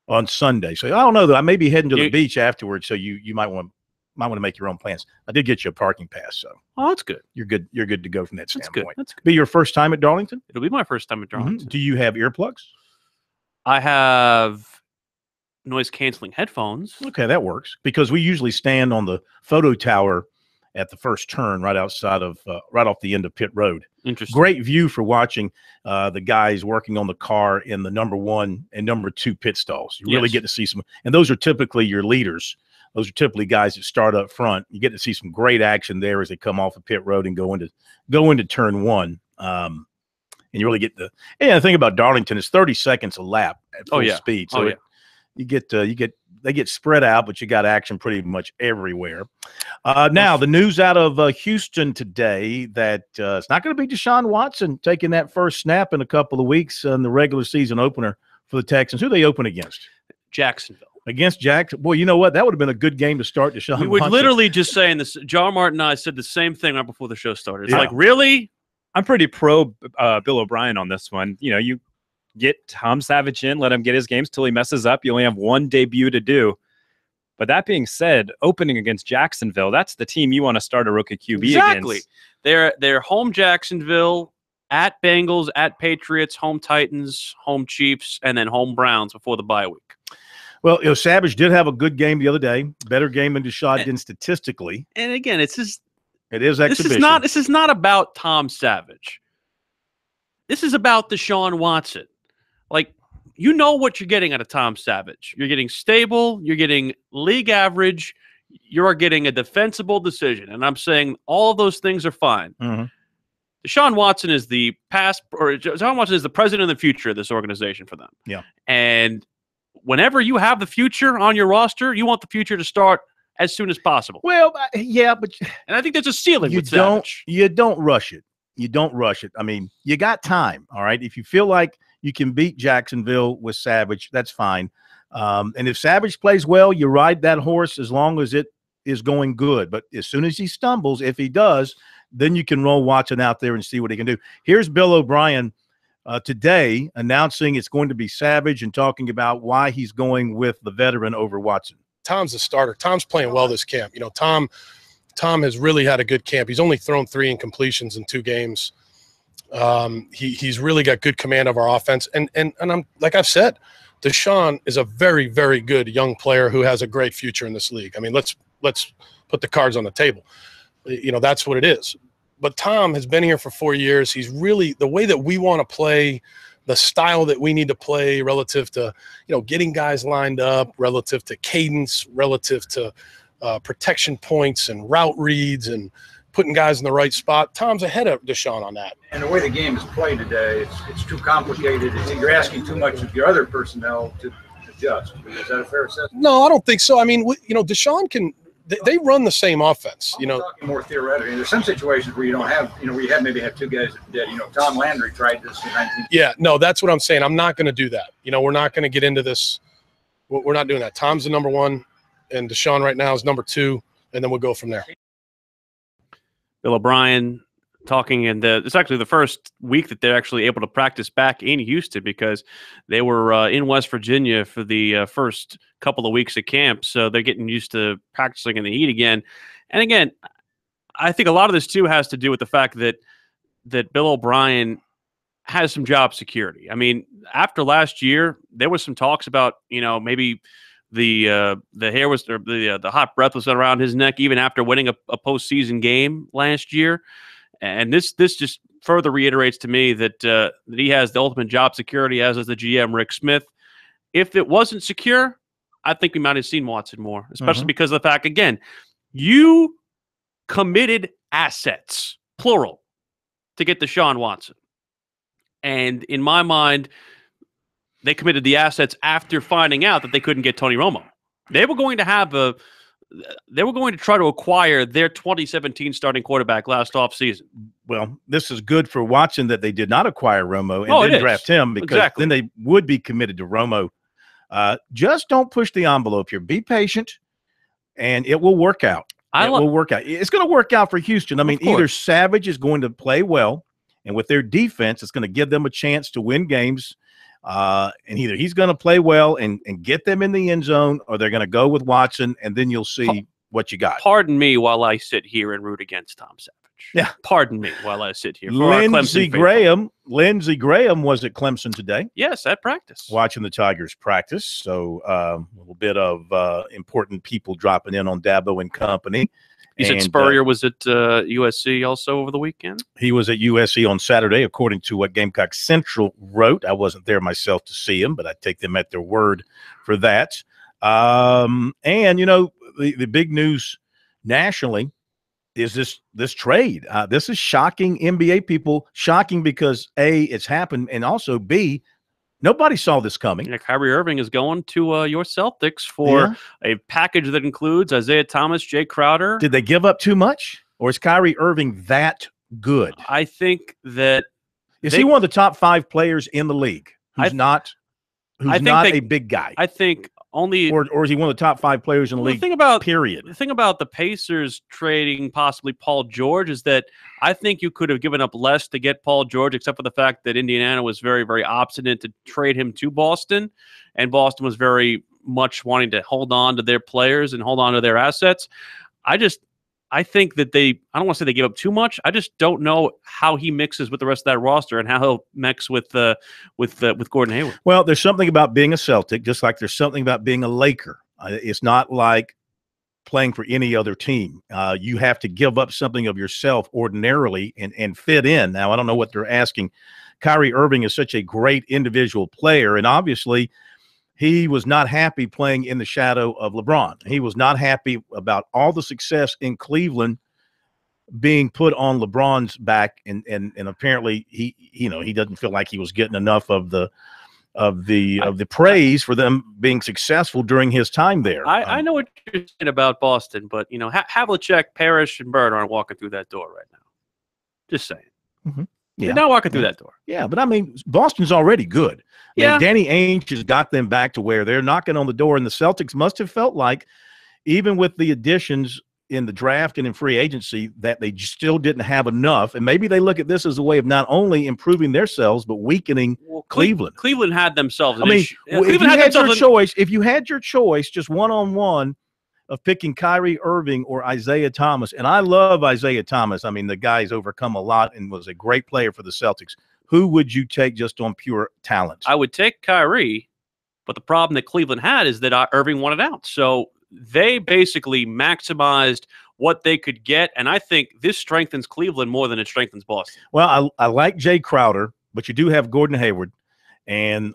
on Sunday. So I don't know, though. I may be heading to the beach afterwards, so you might want to make your own plans. I did get you a parking pass, so that's good. You're good to go from that standpoint. That's good. Be your first time at Darlington? It'll be my first time at Darlington. Do you have earplugs? I have noise canceling headphones. Okay, that works because we usually stand on the photo tower at the first turn right outside of right off the end of Pit Road. Interesting. Great view for watching the guys working on the car in the number 1 and number 2 pit stalls. You really get to see some, and those are typically your leaders. Those are typically guys that start up front. You get to see some great action there as they come off of Pit Road and go into turn 1. And you really get the thing about Darlington is 30 seconds a lap at full speed. So they get spread out, but you got action pretty much everywhere. Now, the news out of Houston today that it's not going to be Deshaun Watson taking that first snap in a couple of weeks in the regular season opener for the Texans. Who they open against? Jacksonville. Against Jackson. Boy, you know what? That would have been a good game to start Deshaun Watson. We were literally just saying this. John Martin and I said the same thing right before the show started. It's like, really? I'm pretty pro Bill O'Brien on this one. You know, you get Tom Savage in, let him get his games till he messes up. You only have one debut to do. But that being said, opening against Jacksonville, that's the team you want to start a rookie QB against. They're home Jacksonville, at Bengals, at Patriots, home Titans, home Chiefs, and then home Browns before the bye week. Well, Savage did have a good game the other day. Better game than Deshaun did statistically. And again, it is exhibition. This is not about Tom Savage. This is about Deshaun Watson. Like, you know what you're getting out of Tom Savage. You're getting stable. You're getting league average. You're getting a defensible decision. And I'm saying all of those things are fine. Mm-hmm. Deshaun Watson is the Deshaun Watson is the president of the future of this organization for them. Yeah. And whenever you have the future on your roster, you want the future to start as soon as possible. Well, yeah, but and I think there's a ceiling with Savage. You don't rush it. You don't rush it. I mean, you got time, all right? If you feel like you can beat Jacksonville with Savage, that's fine. And if Savage plays well, you ride that horse as long as it is going good. But as soon as he stumbles, if he does, then you can roll Watson out there and see what he can do. Here's Bill O'Brien today announcing it's going to be Savage and talking about why he's going with the veteran over Watson. Tom's the starter. Tom's playing well this camp. You know, Tom has really had a good camp. He's only thrown 3 incompletions in 2 games. He's really got good command of our offense. And I'm like I've said, Deshaun is a very, very good young player who has a great future in this league. I mean, let's put the cards on the table. You know, that's what it is. But Tom has been here for 4 years. He's really the way that we want to play, the style that we need to play relative to, you know, getting guys lined up, relative to cadence, relative to protection points and route reads and putting guys in the right spot. Tom's ahead of Deshaun on that. And the way the game is played today, it's too complicated. You're asking too much of your other personnel to adjust. Is that a fair assessment? No, I don't think so. I mean, you know, Deshaun can – they run the same offense. You know, talking more theoretically. There's some situations where you don't have, you know, where you maybe have 2 guys that did. You know, Tom Landry tried this in 19. Yeah, no, that's what I'm saying. I'm not going to do that. You know, we're not going to get into this. We're not doing that. Tom's the number 1, and Deshaun right now is number 2, and then we'll go from there. Bill O'Brien talking, and it's actually the first week that they're actually able to practice back in Houston because they were in West Virginia for the first couple of weeks of camp, so they're getting used to practicing in the heat again. And again, I think a lot of this too has to do with the fact that Bill O'Brien has some job security. I mean, after last year, there was some talks about, you know, maybe the hair was, or the hot breath was around his neck even after winning a postseason game last year. And this just further reiterates to me that he has the ultimate job security, as is the GM, Rick Smith. If it wasn't secure, I think we might have seen Watson more, especially because of the fact, again, you committed assets, plural, to get Deshaun Watson. And in my mind, they committed the assets after finding out that they couldn't get Tony Romo. They were going to have they were going to try to acquire their 2017 starting quarterback last offseason. Well, this is good for Watson that they did not acquire Romo and it then is. draft him, because then they would be committed to Romo. Just don't push the envelope here. Be patient, and it will work out. It will work out. It's going to work out for Houston. I mean, either Savage is going to play well, and with their defense, it's going to give them a chance to win games. And either he's going to play well and get them in the end zone, or they're going to go with Watson, and then you'll see what you got. Pardon me while I sit here and root against Tom Savage. Yeah. Pardon me while I sit here. Lindsey Graham was at Clemson today. Yes, at practice. Watching the Tigers practice. So a little bit of important people dropping in on Dabo and company. You said Spurrier was at USC also over the weekend? He was at USC on Saturday, according to what Gamecock Central wrote. I wasn't there myself to see him, but I take them at their word for that. And, you know, the big news nationally is this trade. This is shocking NBA people. Shocking because, A, it's happened, and also, B, nobody saw this coming. Yeah, Kyrie Irving is going to your Celtics for a package that includes Isaiah Thomas, Jay Crowder. Did they give up too much, or is Kyrie Irving that good? I think that is he one of the top 5 players in the league who's not a big guy? I think only, or is he one of the top 5 players in the league? Period. The thing about the Pacers trading possibly Paul George is that I think you could have given up less to get Paul George, except for the fact that Indiana was very, very obstinate to trade him to Boston, and Boston was very much wanting to hold on to their players and hold on to their assets. I think that I don't want to say they gave up too much. I just don't know how he mixes with the rest of that roster and how he'll mix with Gordon Hayward. Well, there's something about being a Celtic, just like there's something about being a Laker. It's not like playing for any other team. You have to give up something of yourself ordinarily and fit in. Now, I don't know what they're asking. Kyrie Irving is such a great individual player, and obviously he was not happy playing in the shadow of LeBron. He was not happy about all the success in Cleveland being put on LeBron's back, and apparently he doesn't feel like he was getting enough of the praise for them being successful during his time there. I know what you're saying about Boston, but Havlicek, Parrish, and Bird aren't walking through that door right now. Just saying. Mm-hmm. They're not walking through that door. Yeah, but I mean, Boston's already good. Yeah. Danny Ainge has got them back to where they're knocking on the door, and the Celtics must have felt like, even with the additions in the draft and in free agency, that they still didn't have enough. And maybe they look at this as a way of not only improving themselves, but weakening Cleveland. Cleveland had themselves an I mean, issue. if you had your choice, just one-on-one of picking Kyrie Irving or Isaiah Thomas, and I love Isaiah Thomas. I mean, the guy's overcome a lot and was a great player for the Celtics. Who would you take just on pure talent? I would take Kyrie, but the problem that Cleveland had is that Irving wanted out. So they basically maximized what they could get, and I think this strengthens Cleveland more than it strengthens Boston. Well, I like Jay Crowder, but you do have Gordon Hayward, and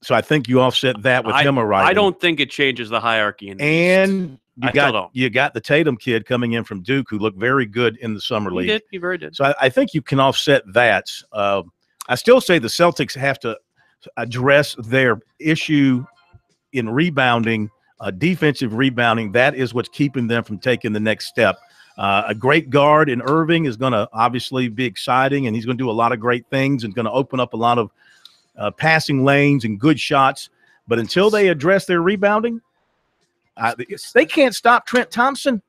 so I think you offset that with him arriving. I don't think it changes the hierarchy. And you got the Tatum kid coming in from Duke who looked very good in the summer league. He very did. So I think you can offset that. I still say the Celtics have to address their issue in rebounding, defensive rebounding. That is what's keeping them from taking the next step. A great guard in Irving is going to obviously be exciting, and he's going to do a lot of great things and going to open up a lot of passing lanes and good shots. But until they address their rebounding, they can't stop Trent Thompson.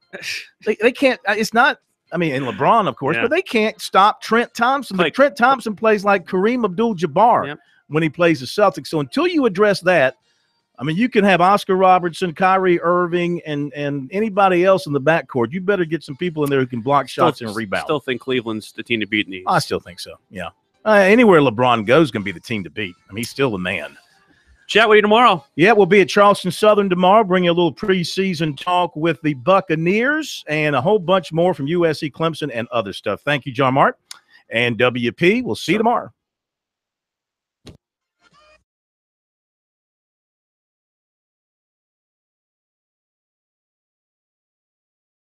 They can't. It's not. I mean, and LeBron, of course, but they can't stop Trent Thompson. Trent Thompson plays like Kareem Abdul-Jabbar when he plays the Celtics. So until you address that, I mean, you can have Oscar Robertson, Kyrie Irving, and anybody else in the backcourt. You better get some people in there who can block shots and rebound. Still think Cleveland's the team to beat in the East. I still think so. Yeah. Anywhere LeBron goes is going to be the team to beat. I mean, he's still the man. Chat with you tomorrow. Yeah, we'll be at Charleston Southern tomorrow, bring you a little preseason talk with the Buccaneers and a whole bunch more from USC, Clemson, and other stuff. Thank you, John Mart and WP. We'll see you tomorrow.